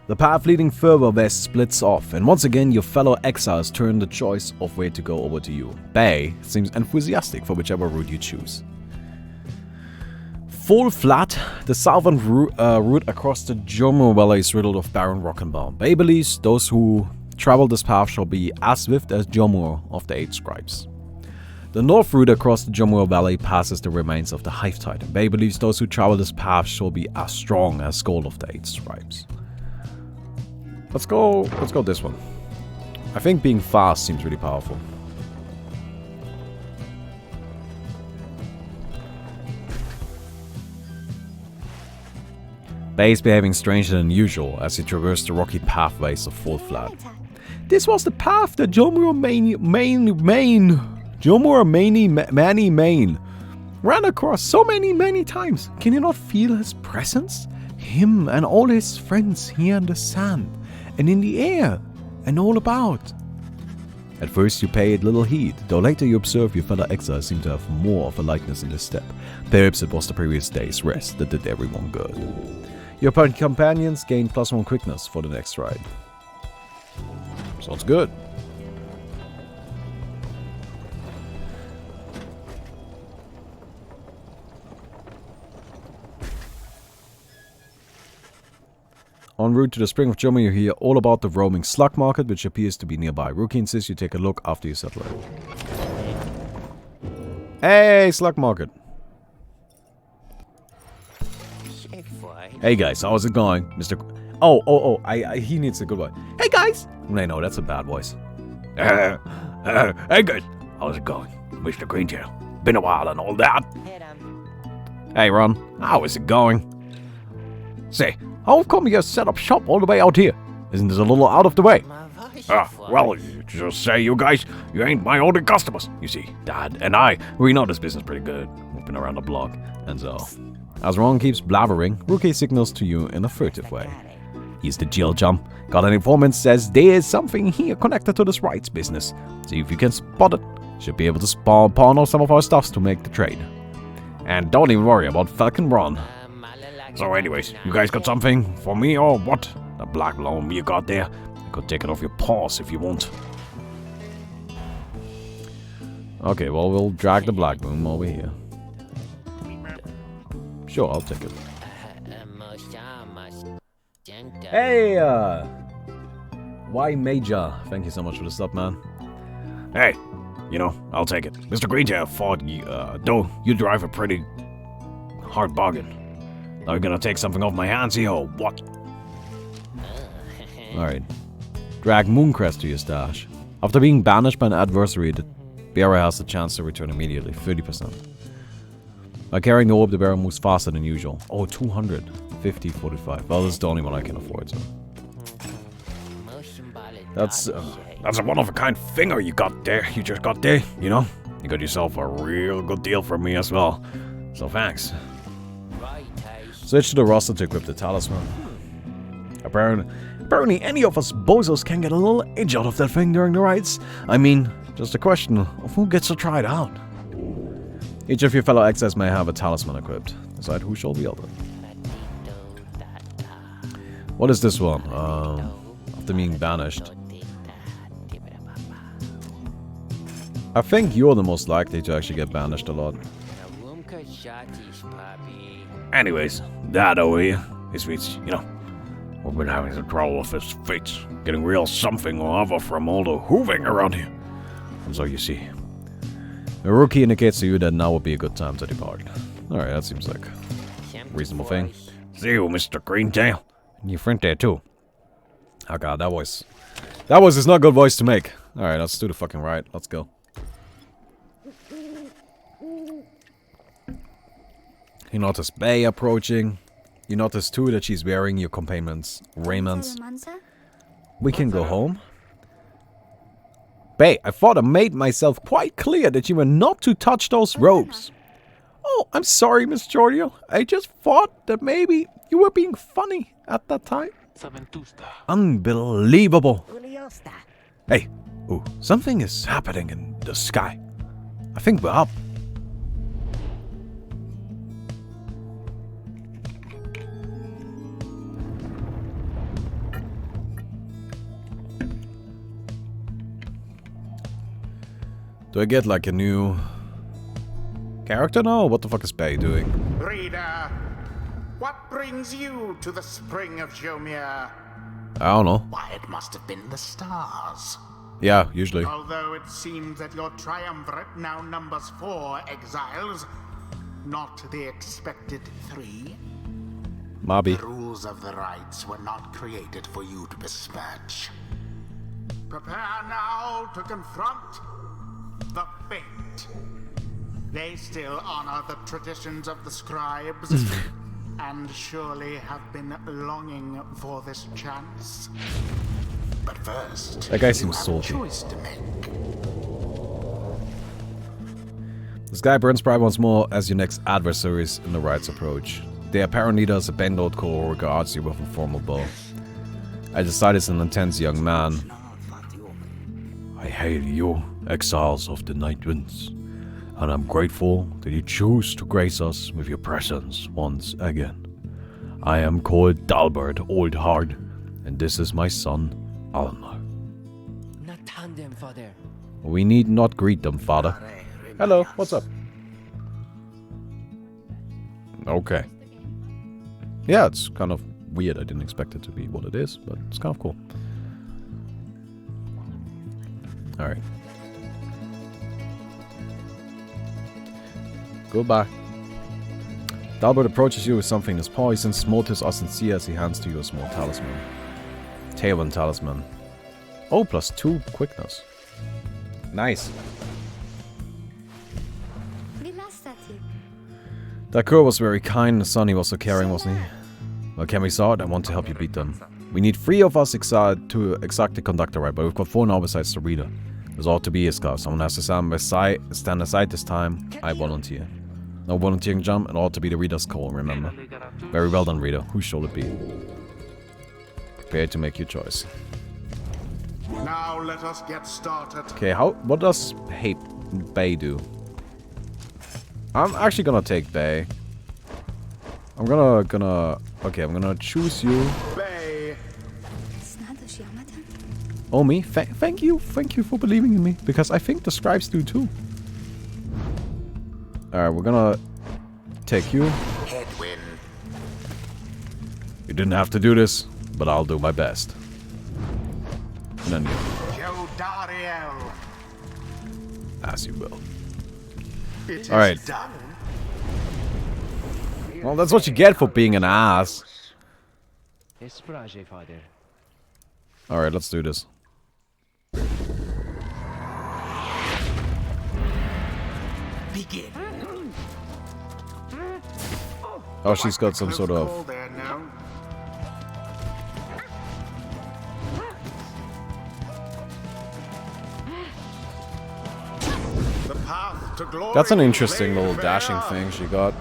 The path leading further west splits off, and once again your fellow exiles turn the choice of where to go over to you. Bay seems enthusiastic for whichever route you choose. Full flat, the southern route across the Jomur Valley is riddled of barren rock and bone. Bay believes those who travel this path shall be as swift as Jomur of the 8 scribes. The north route across the Jomur Valley passes the remains of the Hive Titan. Bay believes those who travel this path shall be as strong as Skull of the 8 scribes. Let's go this one. I think being fast seems really powerful. Bay is behaving strangely than usual as he traversed the rocky pathways of Full Flat. This was the path that Jomur Main ran across so many times. Can you not feel his presence? Him and all his friends here in the sand and in the air and all about. At first you paid little heed, though later you observe your fellow exiles seem to have more of a likeness in their step. Perhaps it was the previous day's rest that did everyone good. Your companions gain +1 quickness for the next ride. Sounds good. En route to the Spring of Jomur, you hear all about the roaming slug market, which appears to be nearby. Rookie insists you take a look after you settle it. Hey, slug market. Hey guys, how's it going, Mr. He needs a good one. Hey guys! No, that's a bad voice. Hey guys, how's it going, Mr. Greentail? Been a while and all that. Hey Ron, How is it going? Say, how come you set up shop all the way out here? Isn't this a little out of the way? Well, just say you guys, you ain't my only customers. You see, Dad and I, we know this business pretty good. We've been around the block, and so. as Ron keeps blabbering, Rookie signals to you in a furtive way. He's the Jill Jump. Got an informant says there's something here connected to this rights business. See if you can spot it. Should be able to pawn off some of our stuffs to make the trade. And don't even worry about Falcon Ron. So anyways, you guys got something for me or what? The black loam you got there? I could take it off your paws if you want. Okay, well, we'll drag the Black Boom over here. Sure, I'll take it. Hey, why Major? Thank you so much for the sub, man. Hey, you know, I'll take it. Mr. Greentail thought you, though you drive a pretty hard bargain. Are you gonna take something off my hands here or what? Alright. Drag Mooncrest to your stash. After being banished by an adversary, the bearer has the chance to return immediately, 30%. By carrying the orb, the bearer moves faster than usual. Oh, 200. 50, 45. Well, this is the only one I can afford, so. That's a one-of-a-kind finger you got there. You just got there, you know? You got yourself a real good deal from me as well. So thanks. Switch to the roster to equip the talisman. Apparently any of us bozos can get a little edge out of that thing during the rides. I mean, just a question of who gets to try it out. Each of your fellow exes may have a talisman equipped. Decide who shall wield it. What is this one? After being banished. I think you're the most likely to actually get banished a lot. Anyways, that over here is which, you know, we've been having some trouble with his feet, getting real something or other from all the hooving around here. And so you see, a rookie indicates to you that now would be a good time to depart. Alright, that seems like a reasonable thing. See you, Mr. Greentail. And your friend there too. Oh god, that voice is not a good voice to make. Alright, let's do the fucking ride. Let's go. You notice Bae approaching. You notice too that she's wearing your companion's raiments. We can go home. Bae, I thought I made myself quite clear that you were not to touch those robes. Oh, I'm sorry, Miss Giorgio. I just thought that maybe you were being funny at that time. Unbelievable. Hey, ooh, something is happening in the sky. I think we're up. Do I get like a new character now? What the fuck is Bae doing? Reader, what brings you to the spring of Jomir? I don't know. Why, it must have been the stars. Yeah, usually. Although it seems that your triumvirate now numbers 4 exiles, not the expected 3. Mabi. The rules of the rites were not created for you to besmirch. Prepare now to confront the fate. They still honor the traditions of the scribes, and surely have been longing for this chance. But first, that guy seems you have salty. a choice to make. This guy burns pride once more as your next adversaries in the rites approach. The apparent leader is a bent-old core who regards you with a formal bow. I decide it's an intense young man. I hail you, exiles of the Night Winds, and I'm grateful that you choose to grace us with your presence once again. I am called Dalbert Oldhard, and this is my son, Almar. We need not greet them, father. Hello, what's up? Okay. Yeah, it's kind of weird. I didn't expect it to be what it is, but it's kind of cool. Alright. Goodbye. Dalbert approaches you with something in his paw. He sends motives are sincere as he hands to you a small talisman. Tailwind talisman. Oh, +2 quickness. Nice. Dakur was very kind. The son he was so caring, wasn't he? Well, can we sort? I want to help you beat them. We need 3 of us to exactly conduct the right, but we've got 4 now besides the reader. There's ought to be a scout. Someone has to stand aside this time. I volunteer. No volunteering jump, it ought to be the reader's call, remember. Very well done, reader. Who shall it be? Prepare to make your choice. Now let us get started. Okay, what does Bae do? I'm actually gonna take Bae. I'm gonna choose you. Bae. Baumi, thank you for believing in me, because I think the scribes do too. Alright, we're gonna take you. Headwind. You didn't have to do this, but I'll do my best. And then you. Jodariel. As you will. It is Alright. done. Well, that's what you get for being an ass. Alright, let's do this. Begin. Oh, she's got some sort of... There now. The path to glory That's an interesting lay little dashing bare. thing she got.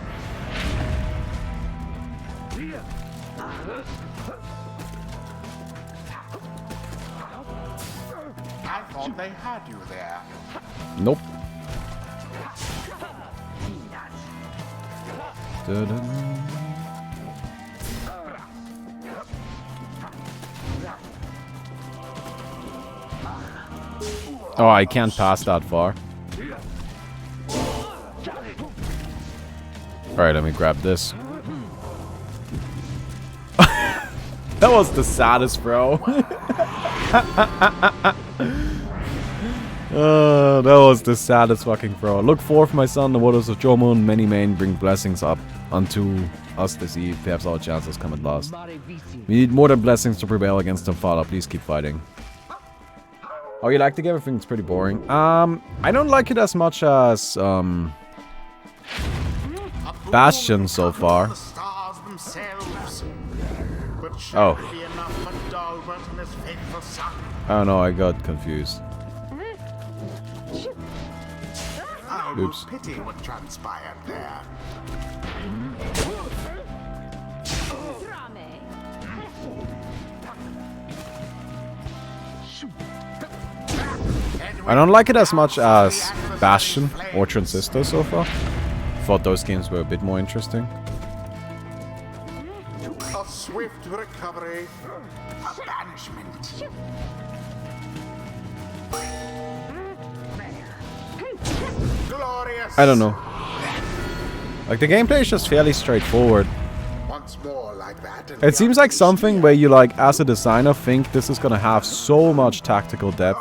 I thought they had you there. Nope. Dun-dun. Oh, I can't pass that far. Alright, let me grab this. That was the saddest throw. That was the saddest fucking throw. Look forth, my son, the waters of Jomun, many men bring blessings up unto us this eve. Perhaps our chances come at last. We need more than blessings to prevail against them, Father. Please keep fighting. Oh, you like the game? I think it's pretty boring. I don't like it as much as Bastion so far. The stars themselves. But should Oh. it be enough for Dalbert and his faithful son? I don't know, I got confused. I Oops. would pity what transpired there. I don't like it as much as Bastion or Transistor so far. Thought those games were a bit more interesting. A swift recovery. A banishment. Glorious. I don't know. Like, the gameplay is just fairly straightforward. Once more like that. and It seems like something where you, like, as a designer, think this is gonna have so much tactical depth.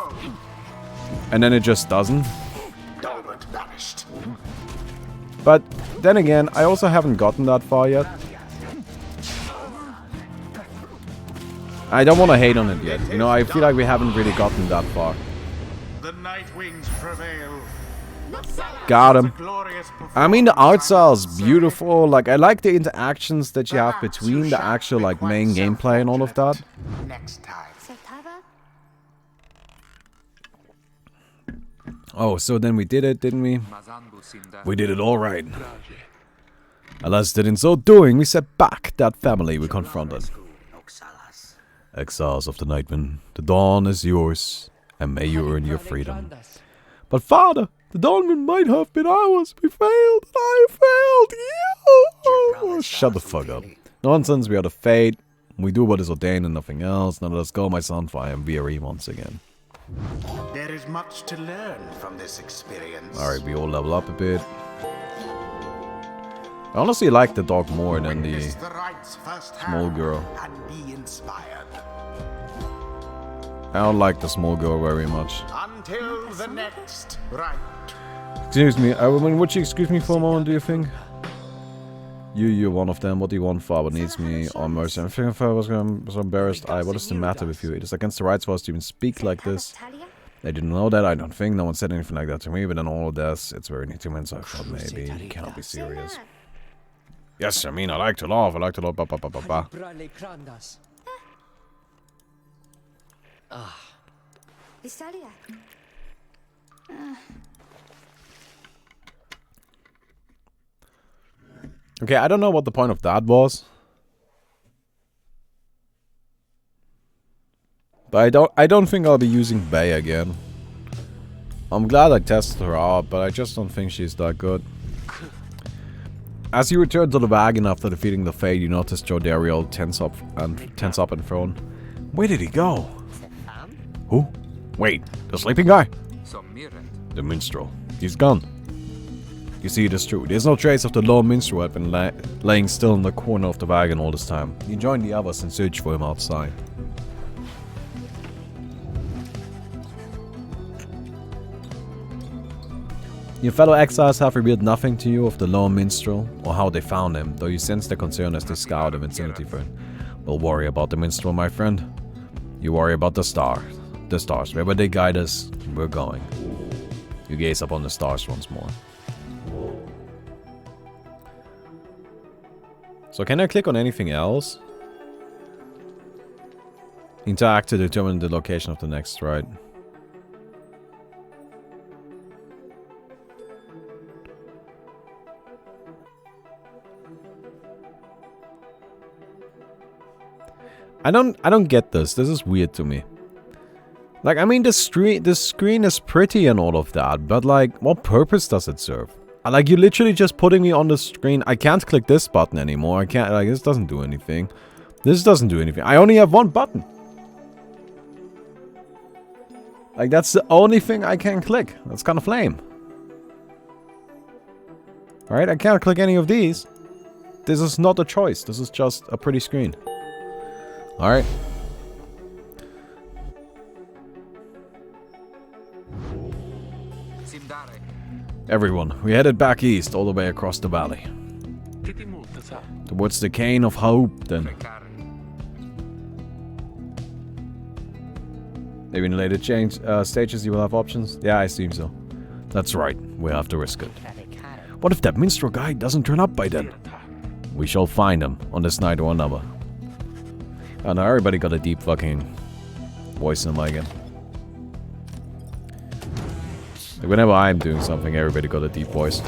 And then it just doesn't. Dalbert banished. But then again, I also haven't gotten that far yet. I don't want to hate on it yet. You know, I feel like we haven't really gotten that far. The Night Wings prevail. Got him. Glorious I mean, the art style is beautiful. Like, I like the interactions that you have between the actual, like, main gameplay and all of that. Next time. Oh, so then we did it, didn't we? We did it all right. Alas, that in so doing, we set back that family we confronted. Exiles of the Nightmen, the dawn is yours, and may you earn your freedom. But father, the dawnmen might have been ours. We failed, and I failed you. Oh, shut the fuck up. Nonsense, we are the fate. We do what is ordained and nothing else. Now let us go, my son, for I am weary once again. There is much to learn from this experience. Alright, we all level up a bit. I honestly like the dog more than the Witness the rites small firsthand girl. and be inspired. I don't like the small girl very much. Until the next rite. Excuse me, would you excuse me for a moment, do you think? You're one of them. What do you want? Father needs me on mercy. I think if I was so embarrassed. What is the matter with you? It is against the rights for us to even speak like this. They didn't know that, I don't think. No one said anything like that to me, but then all of this, it's very neat to me, so I thought maybe you cannot be serious. Yes, I mean, I like to laugh, ba ba ba ba ba. Okay, I don't know what the point of that was. But I don't think I'll be using Bay again. I'm glad I tested her out, but I just don't think she's that good. As you return to the wagon after defeating the Fade, you notice Jodariel tense up and thrown. Where did he go? Who? Wait, the sleeping guy? Sommiren. The minstrel. He's gone. You see, it is true. There's no trace of the lone minstrel who had been laying still in the corner of the wagon all this time. He joined the others and searched for him outside. Your fellow exiles have revealed nothing to you of the lone minstrel or how they found him, though you sense their concern as they scour the vicinity for him. We'll worry about the minstrel, my friend. You worry about the stars. The stars. Wherever they guide us, we're going. You gaze upon the stars once more. So can I click on anything else? Interact to determine the location of the next ride. I don't get this. This is weird to me. Like, I mean, the screen is pretty and all of that, but like, what purpose does it serve? Like, you're literally just putting me on the screen. I can't click this button anymore. I can't, like, this doesn't do anything. This doesn't do anything. I only have one button. Like, that's the only thing I can click. That's kind of lame. Alright, I can't click any of these. This is not a choice. This is just a pretty screen. Alright. Everyone, we headed back east all the way across the valley. Towards the Cane of Hope, then. Maybe in later stages you will have options? Yeah, I assume so. That's right, we have to risk it. What if that minstrel guy doesn't turn up by then? We shall find him on this night or another. Oh no, everybody got a deep fucking voice in my game. Like whenever I'm doing something, everybody got a deep voice.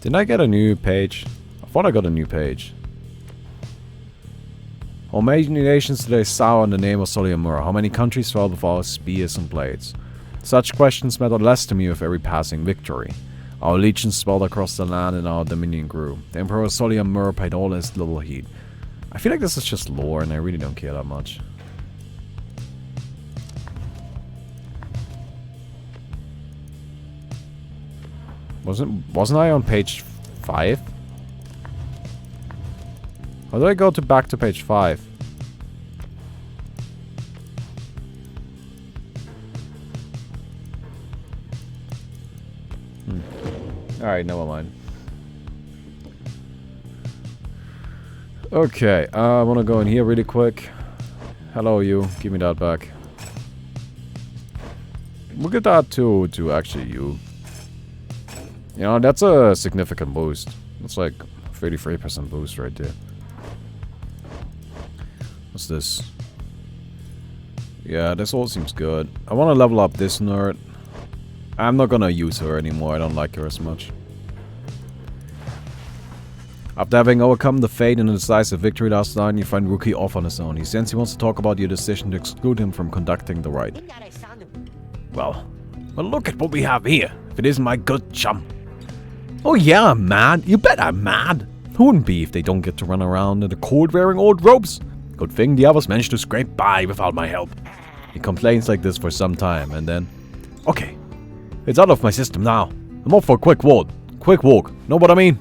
Didn't I get a new page? I thought I got a new page. How many nations today sour in the name of Soliamura? How many countries fell before our spears and blades? Such questions matter less to me with every passing victory. Our legions swelled across the land and our dominion grew. The Emperor Soliamura paid all his little heed. I feel like this is just lore and I really don't care that much. Wasn't I on page 5? How do I go back to page 5? Alright, never mind. Okay, I wanna go in here really quick. Hello you, give me that back. Look at that to actually you. You know, that's a significant boost. That's like 33% boost right there. What's this? Yeah, this all seems good. I want to level up this nerd. I'm not gonna use her anymore. I don't like her as much. After having overcome the fate in a decisive victory last night, you find Rookie off on his own. He says he wants to talk about your decision to exclude him from conducting the rite. Well, look at what we have here. If it isn't my good chum. Oh yeah, I'm mad. You bet I'm mad. Who wouldn't be if they don't get to run around in the cold wearing old robes? Good thing the others managed to scrape by without my help. He complains like this for some time and then... Okay, it's out of my system now. I'm off for a quick walk. Know what I mean?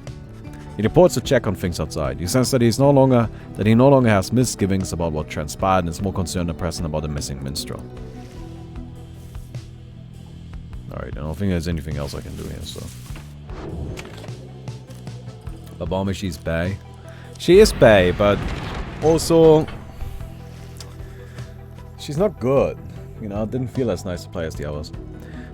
He reports to check on things outside. You sense that he no longer has misgivings about what transpired and is more concerned than present about the missing minstrel. Alright, I don't think there's anything else I can do here, so... But Baumi, she's bae. She is bae, but also she's not good. You know, it didn't feel as nice to play as the others.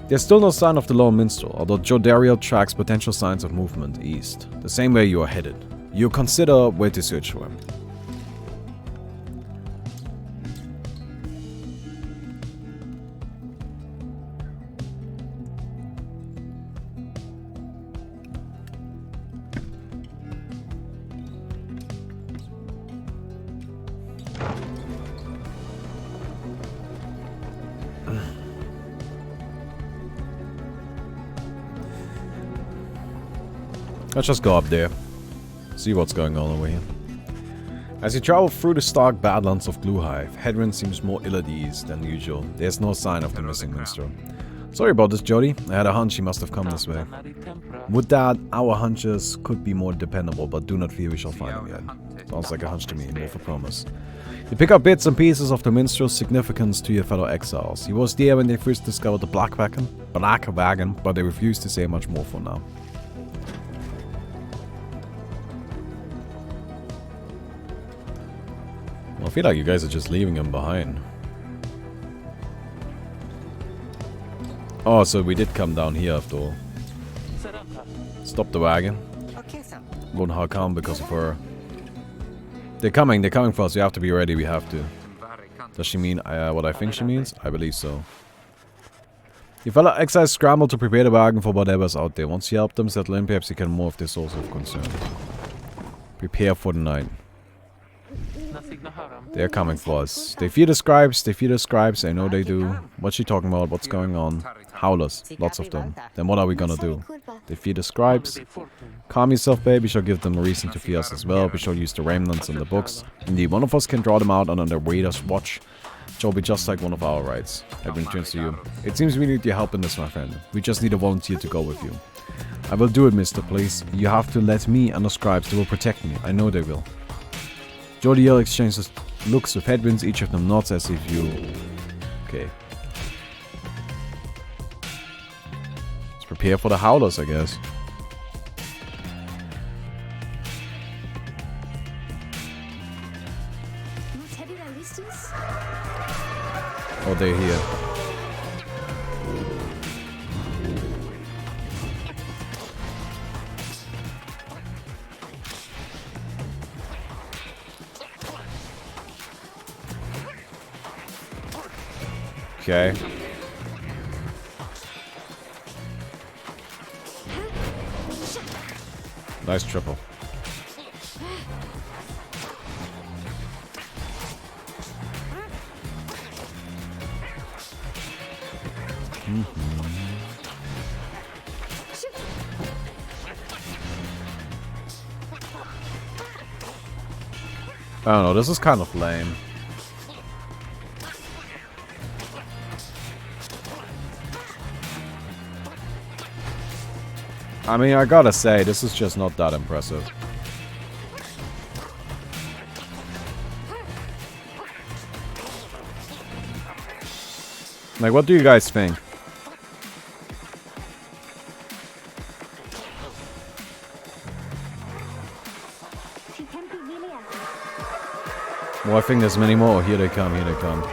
There's still no sign of the lone minstrel, although Jodario tracks potential signs of movement east, the same way you are headed. You consider where to search for him. Let's just go up there. See what's going on over here. As you travel through the stark badlands of Gluhive, Hedrin seems more ill at ease than usual. There's no sign of the missing minstrel. Sorry about this, Jody. I had a hunch he must have come this way. Would that our hunches could be more dependable, but do not fear, we shall find him yet. Sounds like a hunch to me, more of a promise. You pick up bits and pieces of the minstrel's significance to your fellow exiles. He was there when they first discovered the Black Wagon, but they refused to say much more for now. Well, I feel like you guys are just leaving him behind. Oh, so we did come down here after all. Stop the wagon. Won't come because of her. They're coming for us. We have to be ready, we have to. Does she mean what I think she means? I believe so. Your fellow exiles scramble to prepare the wagon for whatever's out there. Once you help them settle in, perhaps you can move this source of concern. Prepare for the night. They're coming for us. They fear the scribes, I know they do. What's she talking about? What's going on? Howlers, lots of them. Then what are we gonna do? They fear the scribes. Calm yourself, babe, we shall give them a reason to fear us as well. We shall use the remnants in the books. Indeed, one of us can draw them out under the waiter's watch. It shall be just like one of our rights. Edwin turns to you. It seems we need your help in this, my friend. We just need a volunteer to go with you. I will do it, mister, please. You have to let me and the scribes, they will protect me. I know they will. Jodiel exchanges looks with headwinds, each of them nods as if you... Okay. Let's prepare for the howlers, I guess. Oh, they're here. Okay. Nice triple. I don't know, this is kind of lame. I mean, I gotta say, this is just not that impressive. Like, what do you guys think? Well, I think there's many more. Here they come, here they come.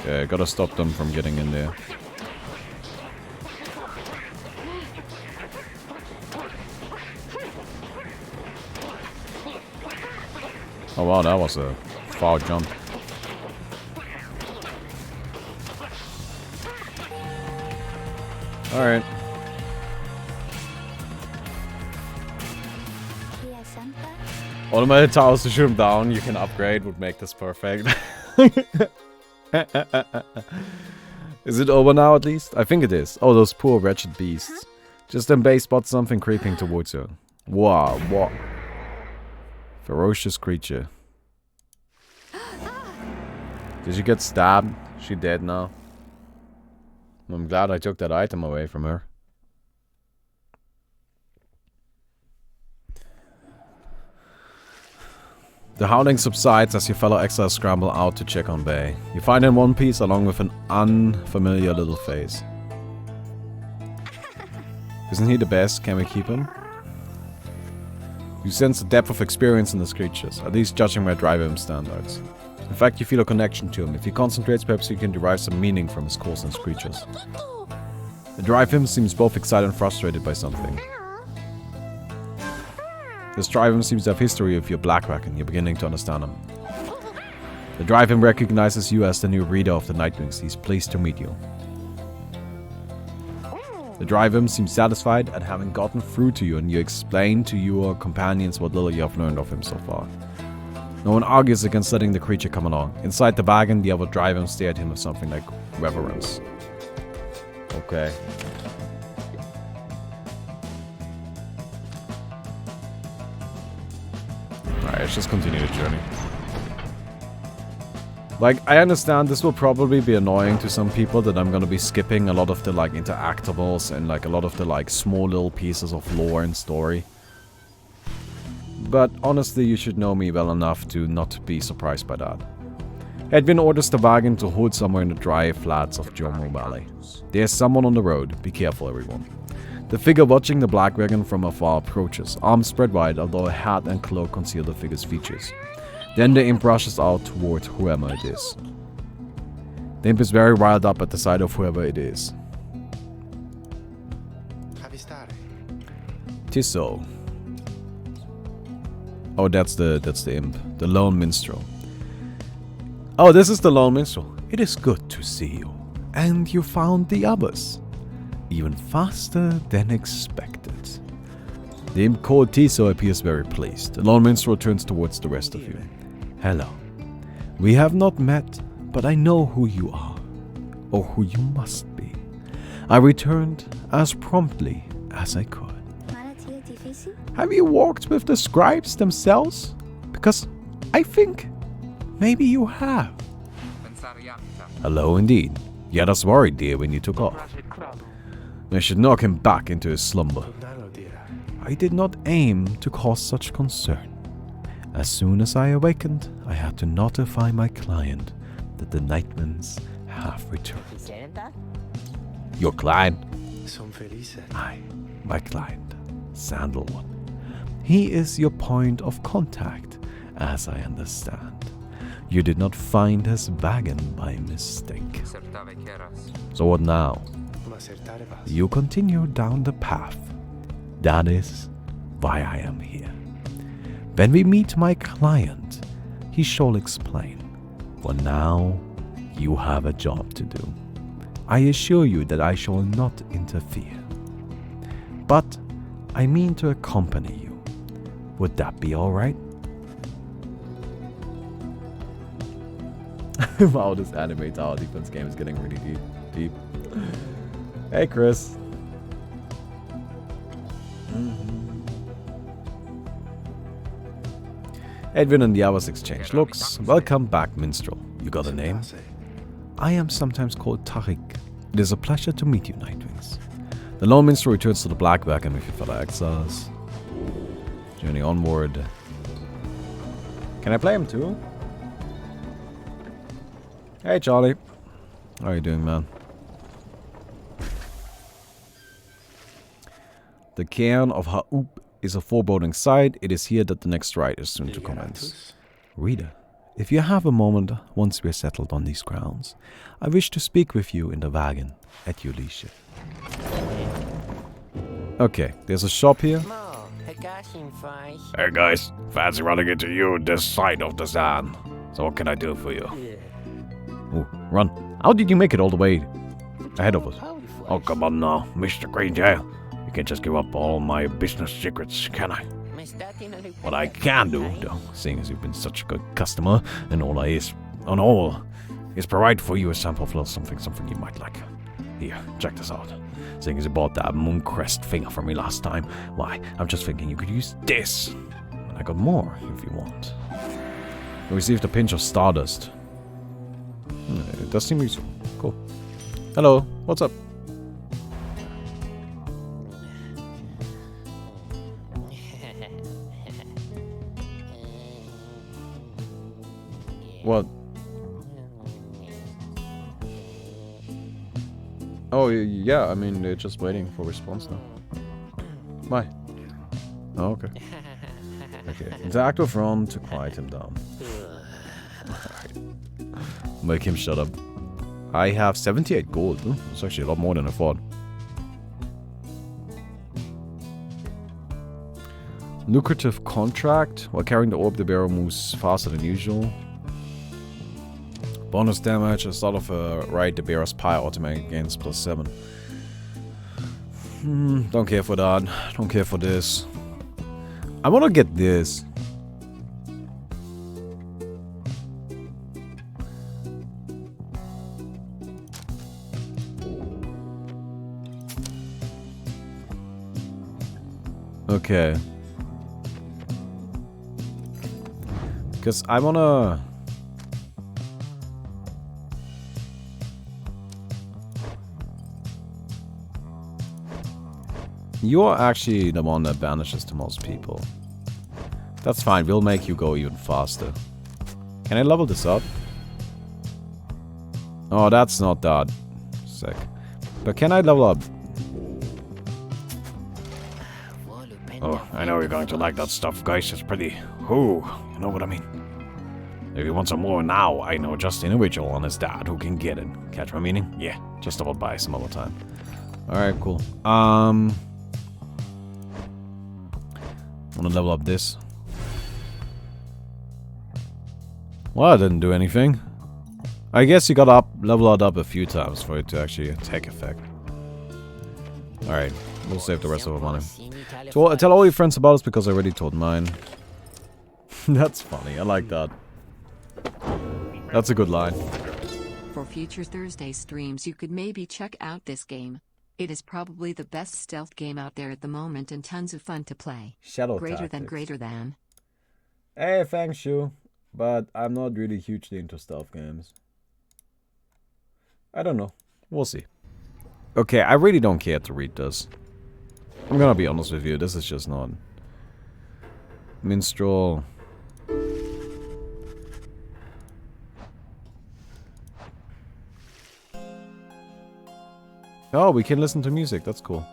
Yeah, gotta stop them from getting in there. Oh wow, that was a far jump. Alright. Automated towers to shoot him down, you can upgrade, would make this perfect. Is it over now at least? I think it is. Oh, those poor wretched beasts. Just then Bay spots something creeping towards her. Wow, what? Ferocious creature. Did she get stabbed? She dead now. I'm glad I took that item away from her. The howling subsides as your fellow exiles scramble out to check on Bay. You find him in one piece along with an unfamiliar little face. Isn't he the best? Can we keep him? You sense the depth of experience in these creatures, at least judging by Drive-Him standards. In fact, you feel a connection to him. If he concentrates, perhaps you can derive some meaning from his course and creatures. The Drive-Him seems both excited and frustrated by something. This Drive-Him seems to have history with your Black Wagon. You're beginning to understand him. The Drive-Him recognizes you as the new reader of the Nightwings. He's pleased to meet you. The Drive-Him seems satisfied at having gotten through to you, and you explain to your companions what little you have learned of him so far. No one argues against letting the creature come along. Inside the wagon, the other drivers stare at him with something like reverence. Okay. Alright, let's just continue the journey. Like, I understand this will probably be annoying to some people that I'm gonna be skipping a lot of the, like, interactables and, like, a lot of the, like, small little pieces of lore and story. But honestly, you should know me well enough to not be surprised by that. Edwin orders the wagon to hold somewhere in the dry flats of Jomo Valley. There's someone on the road. Be careful, everyone. The figure watching the black wagon from afar approaches, arms spread wide, although a hat and cloak conceal the figure's features. Then the imp rushes out toward whoever it is. The imp is very riled up at the sight of whoever it is. Tiso. Oh, that's the imp. The lone minstrel. Oh, this is the lone minstrel. It is good to see you. And you found the others. Even faster than expected. The imp called Tiso appears very pleased. The lone minstrel turns towards the rest of you. Hello. We have not met, but I know who you are. Or who you must be. I returned as promptly as I could. Have you walked with the scribes themselves? Because I think maybe you have. Hello indeed. You had us worried, dear, when you took off. I should knock him back into his slumber. I did not aim to cause such concern. As soon as I awakened, I had to notify my client that the Nightmans have returned. Your client? Aye, my client, Sandalwood. He is your point of contact, as I understand. You did not find his wagon by mistake. So what now? You continue down the path. That is why I am here. When we meet my client, he shall explain. For now, you have a job to do. I assure you that I shall not interfere. But I mean to accompany you. Would that be alright? Wow, this anime tower defense game is getting really deep. Hey, Chris. Edwin and the others exchange looks. Welcome back, minstrel. You got a name? I am sometimes called Tariq. It is a pleasure to meet you, Nightwings. The lone minstrel returns to the black wagon with your fellow exiles. Journey onward. Can I play him too? Hey, Charlie. How are you doing, man? The cairn of Ha'up is a foreboding sight. It is here that the next rite is soon to commence. Reader, if you have a moment once we are settled on these grounds, I wish to speak with you in the wagon at your leisure. Okay, there's a shop here. Hey guys, fancy running into you this side of the Zan. So what can I do for you? Ooh, run. How did you make it all the way ahead of us? Oh, come on now, Mr. Greenjail. You can't just give up all my business secrets, can I? What I can do, though, seeing as you've been such a good customer, and all is provide for you a sample of little something you might like. Here, check this out. Seeing as you bought that Mooncrest finger from me last time, why, I'm just thinking you could use this. And I got more, if you want. You received a pinch of stardust. It does seem useful. Cool. Hello, what's up? What? Oh, yeah, I mean, they're just waiting for response now. Why? Oh, okay. Okay, interact with Ron to quiet him down. Alright. Make him shut up. I have 78 gold. It's actually a lot more than I thought. Lucrative contract. While carrying the orb, the bearer moves faster than usual. Bonus damage. At the start of a ride, the bearer's Pyre automatic gains +7. Don't care for that. Don't care for this. I want to get this. Okay. Because I wanna... You're actually the one that banishes to most people. That's fine, we'll make you go even faster. Can I level this up? Oh, that's not that sick. But can I level up? Oh, I know you're going to like that stuff, guys. It's pretty... Ooh, you know what I mean? If you want some more now, I know just the individual and his dad who can get it. Catch my meaning? Yeah, just about buy some other time. Alright, cool. Wanna level up this? Well, I didn't do anything. I guess you gotta level it up a few times for it to actually take effect. Alright, we'll save the rest of our money. So tell all your friends about us because I already told mine. That's funny, I like that. That's a good line. For future Thursday streams, you could maybe check out this game. It is probably the best stealth game out there at the moment and tons of fun to play. Shadow Greater Tactics. than. Hey, thanks you. But I'm not really hugely into stealth games. I don't know. We'll see. Okay, I really don't care to read this. I'm gonna be honest with you, this is just not... Minstrel... Oh, we can listen to music, that's cool.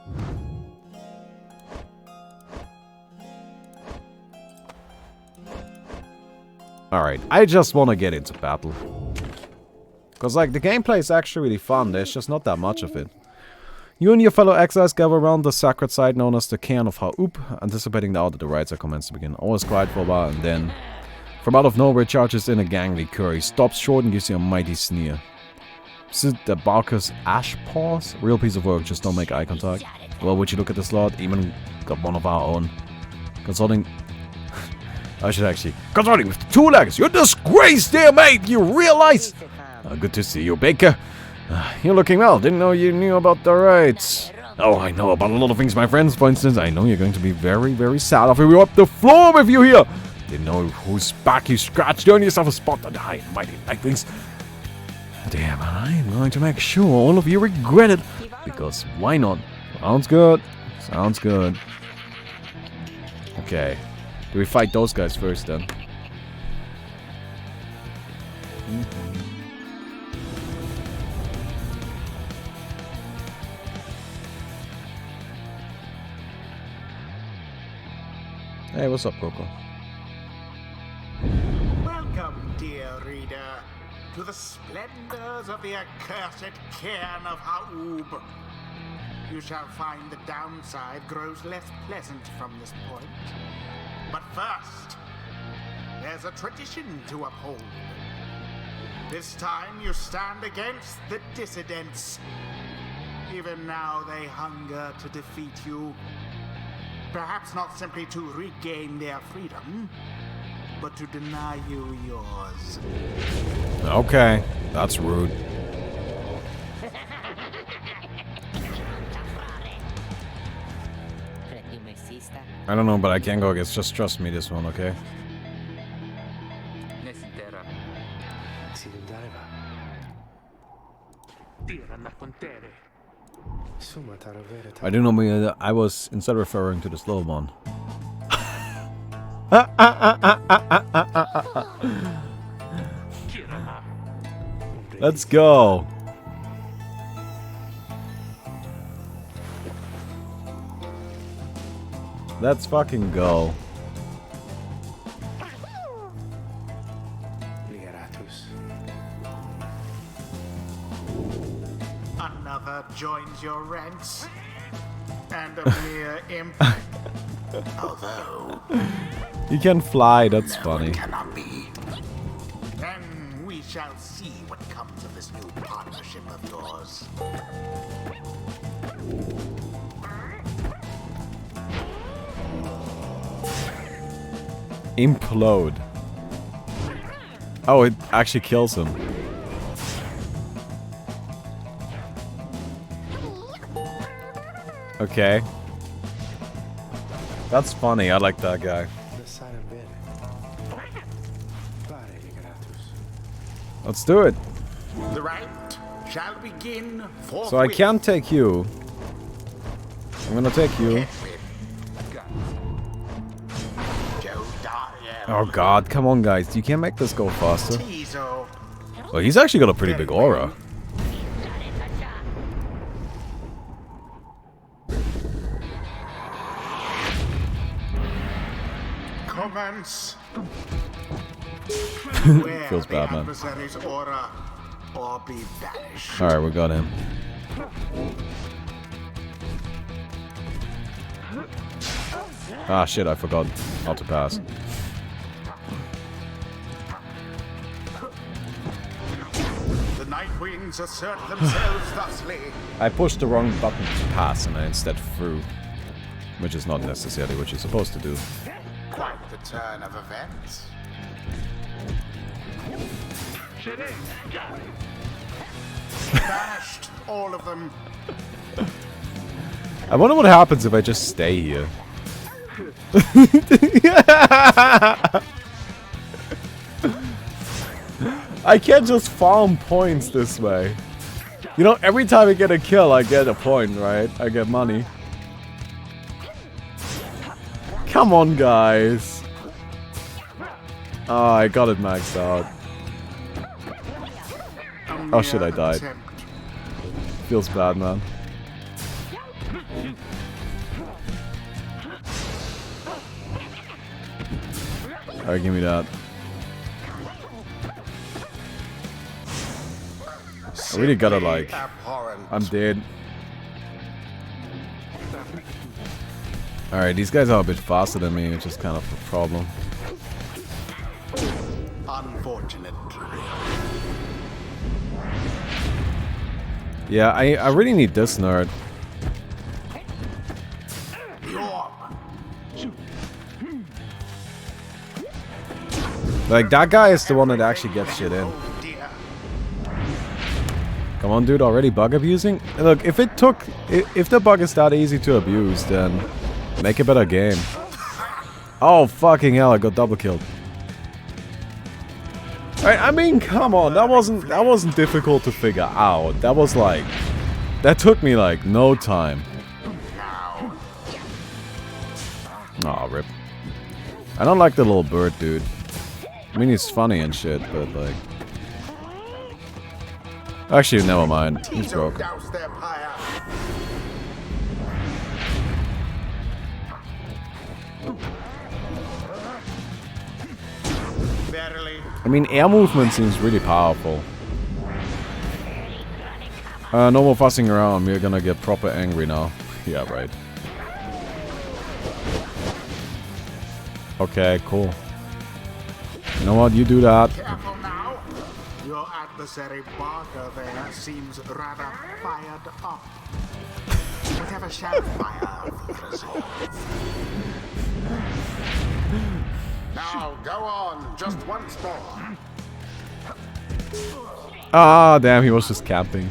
Alright, I just want to get into battle. Because, like, the gameplay is actually really fun, there's just not that much of it. You and your fellow exiles gather around the sacred site known as the Cairn of Ha'up, anticipating now that the rites are commenced to begin. Always quiet for a while, and then, from out of nowhere, charges in a gangly cur. He stops short and gives you a mighty sneer. Is it the Barker's Ash Paws? Real piece of work, just don't make eye contact. Well, would you look at this lot? Even got one of our own. Consulting... I should actually... Consulting with the two legs! You're a disgrace, dear mate! You realize... good to see you, Baker. You're looking well. Didn't know you knew about the rights. Oh, I know about a lot of things, my friends. For instance, I know you're going to be very, very sad after we wipe the floor with you here. Didn't know whose back you scratched. Earn yourself a spot on the high and mighty lightnings. Damn, I'm going to make sure all of you regret it. Because why not? Sounds good. Sounds good. Okay. Do we fight those guys first then? Hey, what's up, Coco? Welcome, dear reader, to the splendors of the accursed Cairn of Ha'ub. You shall find the downside grows less pleasant from this point. But first, there's a tradition to uphold. This time you stand against the dissidents. Even now they hunger to defeat you. Perhaps not simply to regain their freedom, but to deny you yours. Okay, that's rude. I don't know, but I can't go against. Just trust me this one, okay? I do know I was instead referring to the slow one. Let's go. Let's fucking go. Another joins your ranks, and a mere imp. Although You can fly, that's funny. cannot be. Then we shall see what comes of this new partnership of yours. Implode. Oh, it actually kills him. Okay. That's funny. I like that guy. Let's do it. The right shall begin forthwith. So I can't take you. I'm gonna take you. Oh god, come on guys. You can't make this go faster. Well, he's actually got a pretty big aura. Commence. Feels bad, man. Aura or be banished. Alright, we got him. Ah shit, I forgot how to pass. The Nightwings assert themselves thusly. I pushed the wrong button to pass and I instead threw. Which is not necessarily what you're supposed to do. Quite the turn of events. Banished, all of them. I wonder what happens if I just stay here. I can't just farm points this way. You know, every time I get a kill, I get a point, right? I get money. Come on, guys. Oh, I got it maxed out. Oh shit, I died. Feels bad, man. Alright, give me that. I really gotta like... I'm dead. Alright, these guys are a bit faster than me, which is kind of a problem. Unfortunate. Yeah, I really need this nerd. Like, that guy is the one that actually gets shit in. Come on, dude, already bug abusing? Look, if the bug is that easy to abuse, then make a better game. Oh, fucking hell, I got double killed. Alright, I mean, come on, that wasn't difficult to figure out. That was like, that took me like no time. Aw, rip. I don't like the little bird, dude. I mean, he's funny and shit, but like... Actually, never mind. He's broken. I mean, air movement seems really powerful. No more fussing around. We're gonna get proper angry now. Yeah, right. Okay, cool. You know what? You do that. Careful now. Your adversary Barker there seems rather fired up. Whatever shall fire resolve. Now go on, just once more. Ah, damn, he was just camping.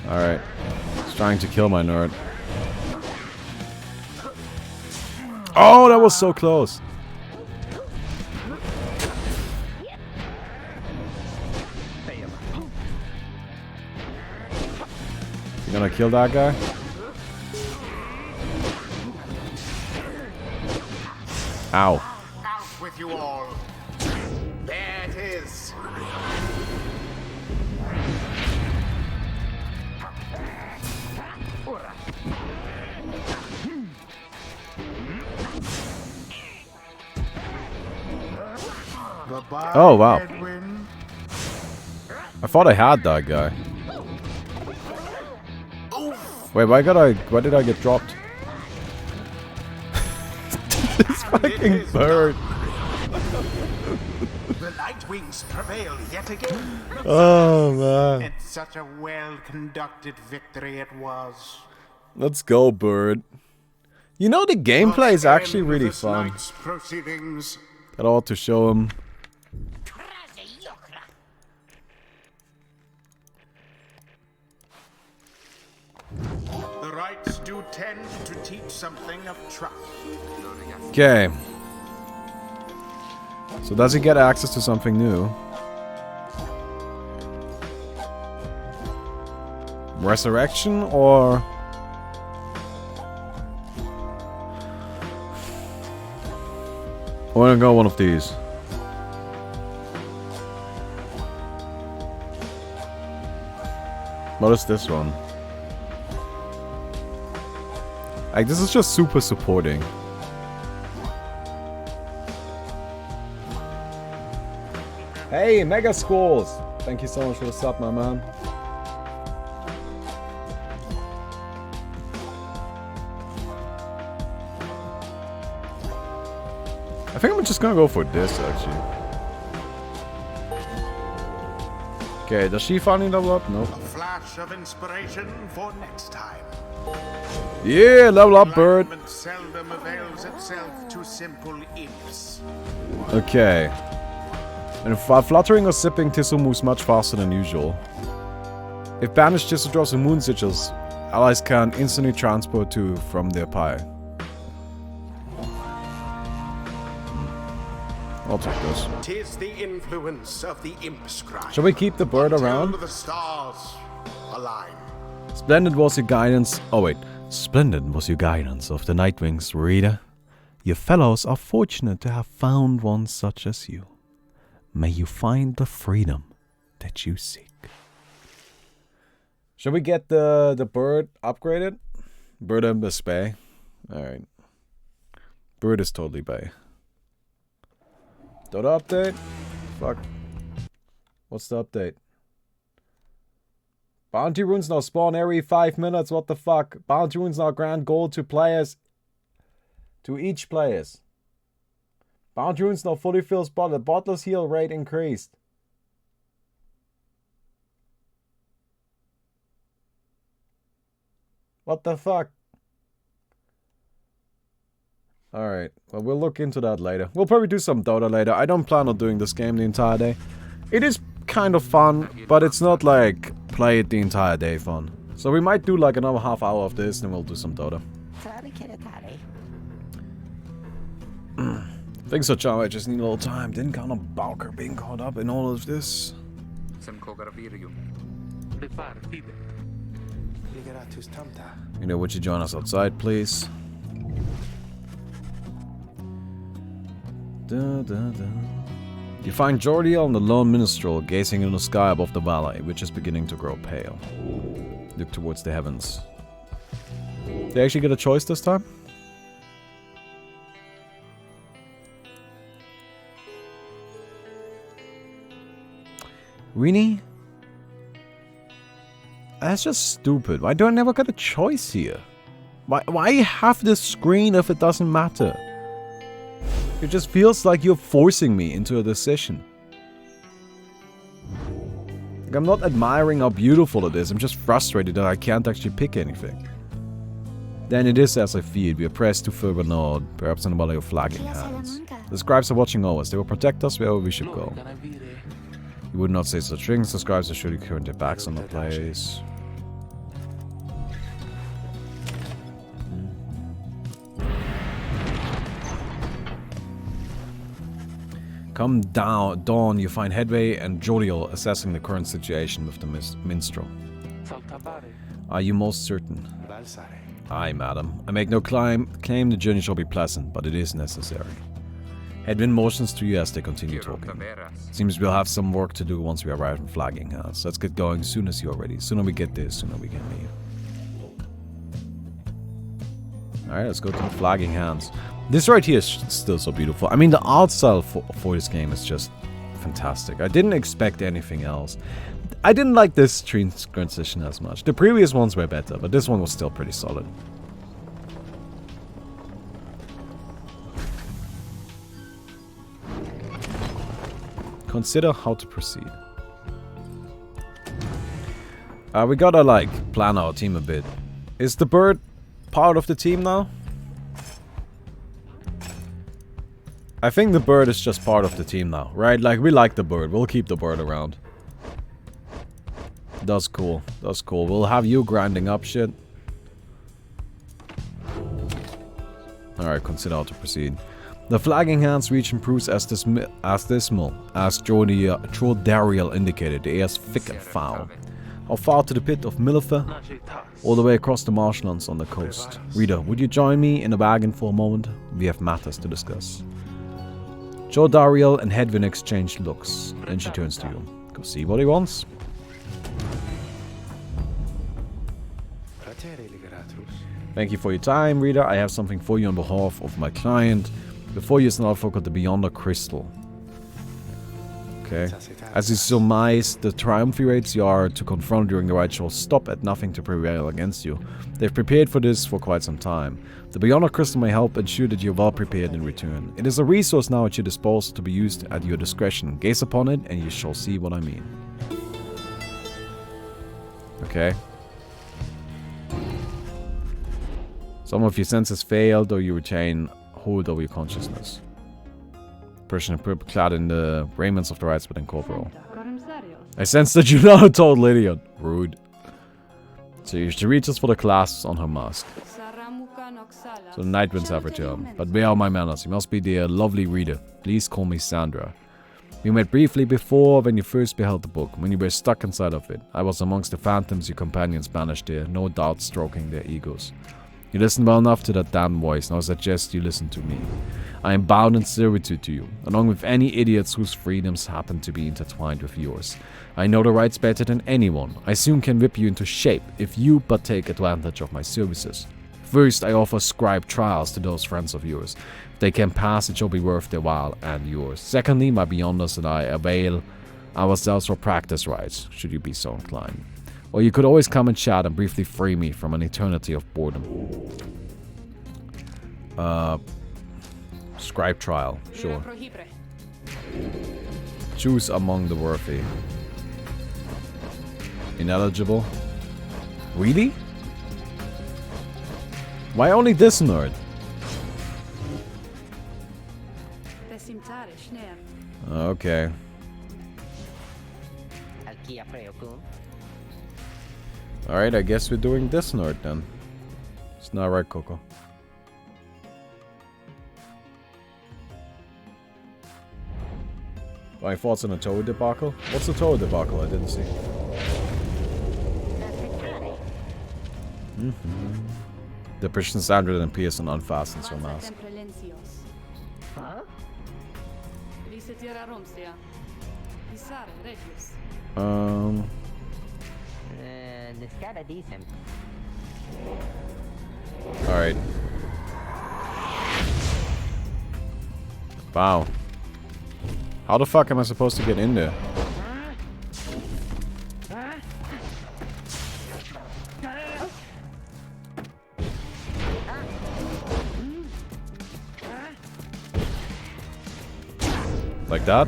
Alright. He's trying to kill my nerd. Oh, that was so close. You gonna kill that guy? Ow. Out with you all. There it is. Oh, wow. I thought I had that guy. Wait, why did I get dropped? This fucking bird. The Nightwings prevail yet again. Oh, man. And such a well-conducted victory it was. Let's go, bird. You know, the gameplay is actually really fun. Got all to show him. fights do tend to teach something of trust. Okay. So does he get access to something new? Resurrection or... We're gonna go one of these. What is this one? Like, this is just super supporting. Hey, Mega Schools! Thank you so much for the sub, my man. I think I'm just gonna go for this, actually. Okay, does she finally level up? Nope. A flash of inspiration for next time. Yeah, level up, bird. Enlightenment seldom avails itself to simple imps. Okay. And if fluttering or sipping, Tissel moves much faster than usual. If banished, Tissel drops a moon sigils, allies can instantly transport to from their Pyre. I'll take this. 'Tis the influence of the imp scribe. Shall we keep the bird around? Until the stars align. Splendid was your guidance. Oh wait. Splendid was your guidance of the Nightwings, reader. Your fellows are fortunate to have found one such as you. May you find the freedom that you seek. Shall we get the bird upgraded? Bird and the Bay. Alright. Bird is totally Bay. Dota update? Fuck. What's the update? Bounty runes now spawn every 5 minutes. What the fuck? Bounty runes now grant gold to players. To each players. Bounty runes now fully fills bottle. Bottler's heal rate increased. What the fuck? Alright, well, we'll look into that later. We'll probably do some Dota later. I don't plan on doing this game the entire day. It is kind of fun, but it's not like play it the entire day fun. So we might do like another half hour of this, then we'll do some Dota. Things are charm, I just need a little time. Didn't count on Balker being caught up in all of this. You know, would you join us outside, please? Da, da, da. You find Jordiel and the lone minstrel gazing in the sky above the valley, which is beginning to grow pale. Look towards the heavens. They actually get a choice this time? Really? That's just stupid. Why do I never get a choice here? Why have this screen if it doesn't matter? It just feels like you're forcing me into a decision. Like, I'm not admiring how beautiful it is, I'm just frustrated that I can't actually pick anything. Then it is as I feared, we are pressed to further north, perhaps in the valley of flagging hands. The scribes are watching over us, they will protect us wherever we should go. You would not say such things, the scribes are surely turning their backs on the place. Come down, dawn, you find Headway and Jodiel assessing the current situation with the minstrel. Are you most certain? Aye, madam. I make no claim the journey shall be pleasant, but it is necessary. Headwind motions to you as they continue talking. Seems we'll have some work to do once we arrive in Flagging House. Let's get going soon as you're ready. Sooner we get there, sooner we can leave. Alright, let's go to the Flagging Hands. This right here is still so beautiful. I mean, the art style for this game is just fantastic. I didn't expect anything else. I didn't like this transition as much. The previous ones were better, but this one was still pretty solid. Consider how to proceed. We gotta, like, plan our team a bit. Is the bird part of the team now? I think the bird is just part of the team now, right? Like, we like the bird. We'll keep the bird around. That's cool. That's cool. We'll have you grinding up shit. Alright, consider how to proceed. The flagging hand's reach improves as dismal as Dariel indicated. The air's thick and foul. How far to the pit of Milifer? All the way across the marshlands on the coast. Reader, would you join me in a wagon for a moment? We have matters to discuss. Dariel and Hedwin exchange looks. Then she turns to you. Go see what he wants. Thank you for your time, reader. I have something for you on behalf of my client. Before you is an artifact of the Beyonder Crystal. Okay. As you surmise, the triumvirates you are to confront during the rite shall stop at nothing to prevail against you. They've prepared for this for quite some time. The Beyonder Crystal may help ensure that you're well prepared in return. It is a resource now at your disposal to be used at your discretion. Gaze upon it and you shall see what I mean. Okay. Some of your senses failed or you retain hold over your consciousness. Person in purple clad in the raiments of the rites within corporal. I sense that you now told Lydian. Rude. So she reaches for the clasps on her mask. So the night winds have returned. But where are my manners? You must be the lovely reader. Please call me Sandra. We met briefly before when you first beheld the book, when you were stuck inside of it. I was amongst the phantoms your companions banished there, no doubt stroking their egos. You listened well enough to that damn voice, now I suggest you listen to me. I am bound in servitude to you, along with any idiots whose freedoms happen to be intertwined with yours. I know the rights better than anyone. I soon can whip you into shape, if you but take advantage of my services. First, I offer scribe trials to those friends of yours. If they can pass, it shall be worth their while and yours. Secondly, my Beyonders and I avail ourselves for practice rites, should you be so inclined. Or you could always come and chat and briefly free me from an eternity of boredom. Scribe trial, sure. Choose among the worthy. Ineligible? Really? Why only this nerd? Okay. Alright, I guess we're doing this nerd then. It's not right, Coco. My thoughts on the Toad debacle? What's the Toad debacle? I didn't see. The Christian Sandra and Pearson unfastens her mask. Alright. Wow. How the fuck am I supposed to get in there? Like that?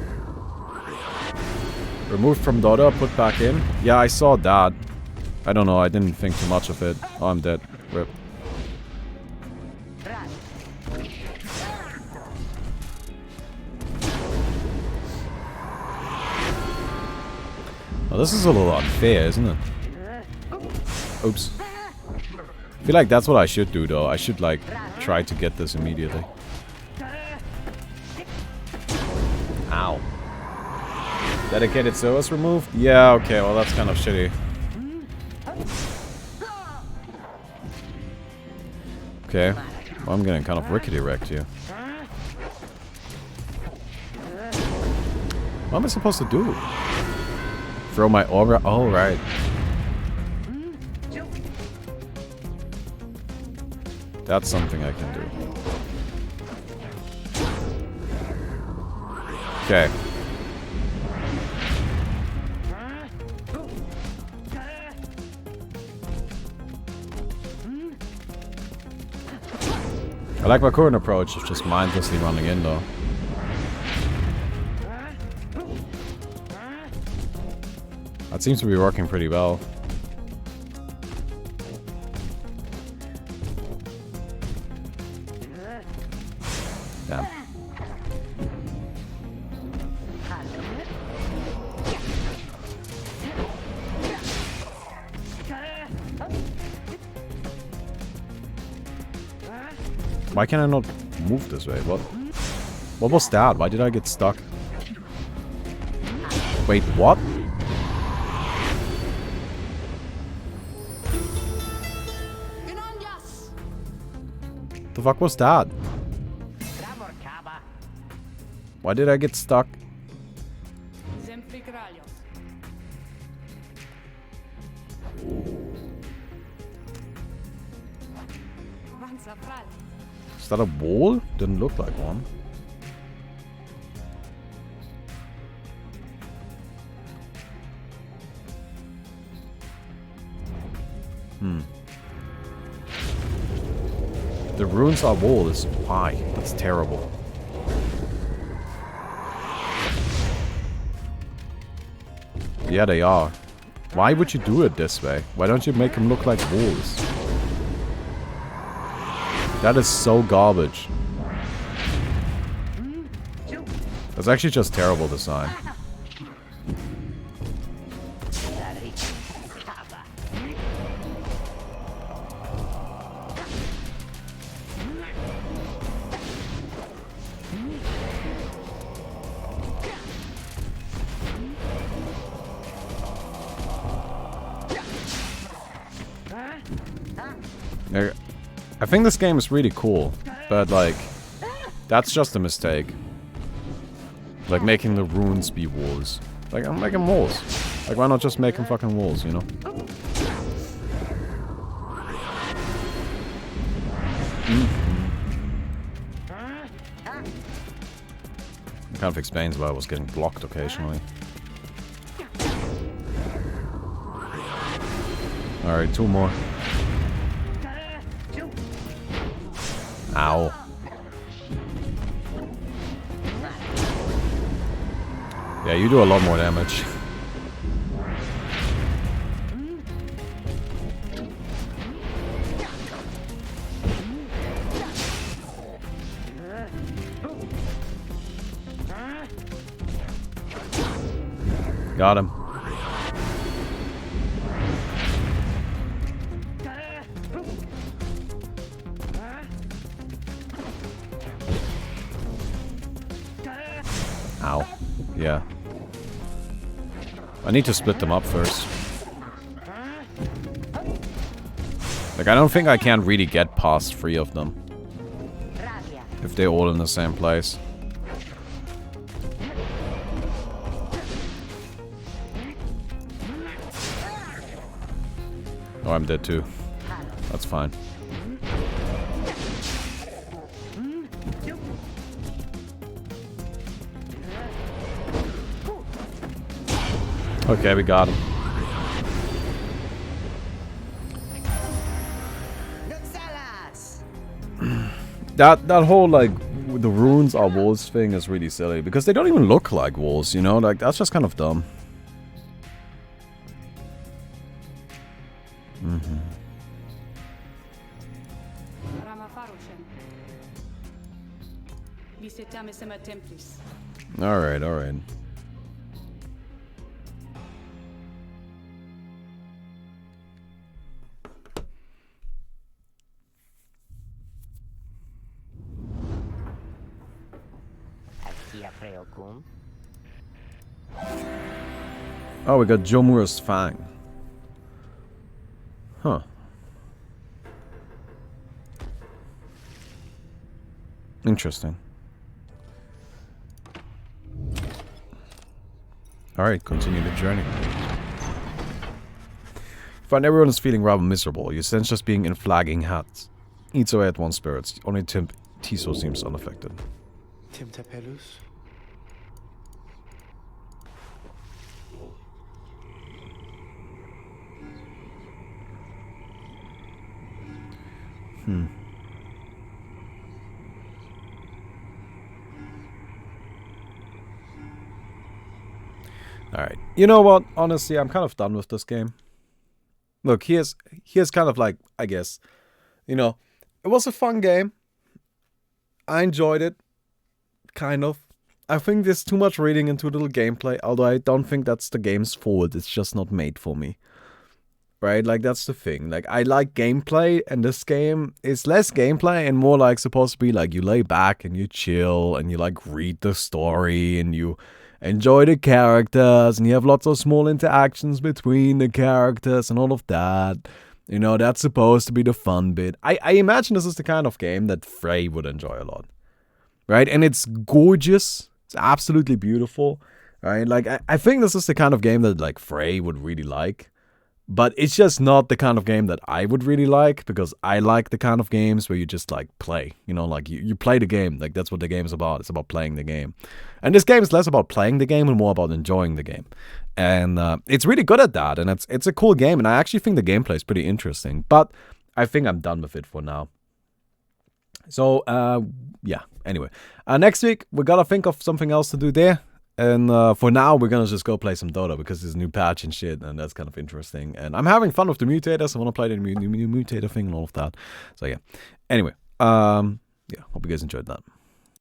Removed from Dota, put back in? Yeah, I saw that. I don't know, I didn't think too much of it. Oh, I'm dead. Rip. Well, this is a little unfair, isn't it? Oops. I feel like that's what I should do, though. I should, like, try to get this immediately. Ow. Dedicated service removed? Yeah, okay, well, that's kind of shitty. Okay. Well, I'm getting kind of rickety-wrecked here. What am I supposed to do? Throw my aura? Oh, right. That's something I can do. Okay. I like my current approach of just mindlessly running in, though. That seems to be working pretty well. Damn. Why can I not move this way? What? What was that? Why did I get stuck? Wait, what? The fuck was that? Why did I get stuck? Is that a wall? Didn't look like one. The ruins are walls. Why? That's terrible. Yeah, they are. Why would you do it this way? Why don't you make them look like walls? That is so garbage. That's actually just terrible design. I think this game is really cool, but like, that's just a mistake. Like making the runes be walls. Like, I'm making walls. Like, why not just make them fucking walls, you know? Kind of explains why I was getting blocked occasionally. Alright, 2 more. Ow. Yeah, you do a lot more damage. Got him. Ow. Yeah. I need to split them up first. Like, I don't think I can really get past 3 of them. If they're all in the same place. Oh, I'm dead too. That's fine. Okay, we got him. That whole, like, the runes are walls thing is really silly. Because they don't even look like walls, you know? Like, that's just kind of dumb. Alright, alright. Oh, we got Jomura's Fang. Huh. Interesting. Alright, continue the journey. Find everyone is feeling rather miserable. You sense just being in flagging hats. Eats away at one's spirits. Only Tiso seems unaffected. Timtapelus? Alright. You know what? Honestly, I'm kind of done with this game. Look, here's kind of like, I guess, you know, it was a fun game. I enjoyed it. Kind of. I think there's too much reading into little gameplay, although I don't think that's the game's fault. It's just not made for me. right? Like, that's the thing. Like, I like gameplay, and this game is less gameplay and more like supposed to be like you lay back and you chill and you like read the story and you enjoy the characters and you have lots of small interactions between the characters and all of that. You know, that's supposed to be the fun bit. I imagine this is the kind of game that Frey would enjoy a lot, right? And it's gorgeous. It's absolutely beautiful, right? Like, I think this is the kind of game that, like, Frey would really like. But it's just not the kind of game that I would really like, because I like the kind of games where you just, like, play. You know, like, you play the game. Like, that's what the game is about. It's about playing the game. And this game is less about playing the game and more about enjoying the game. And it's really good at that. And it's a cool game. And I actually think the gameplay is pretty interesting. But I think I'm done with it for now. So, yeah. Anyway. Next week, we gotta think of something else to do there. And for now, we're gonna just go play some Dota because there's a new patch and shit, and that's kind of interesting. And I'm having fun with the mutators. I want to play the new mutator thing and all of that. So yeah. Anyway, yeah. Hope you guys enjoyed that.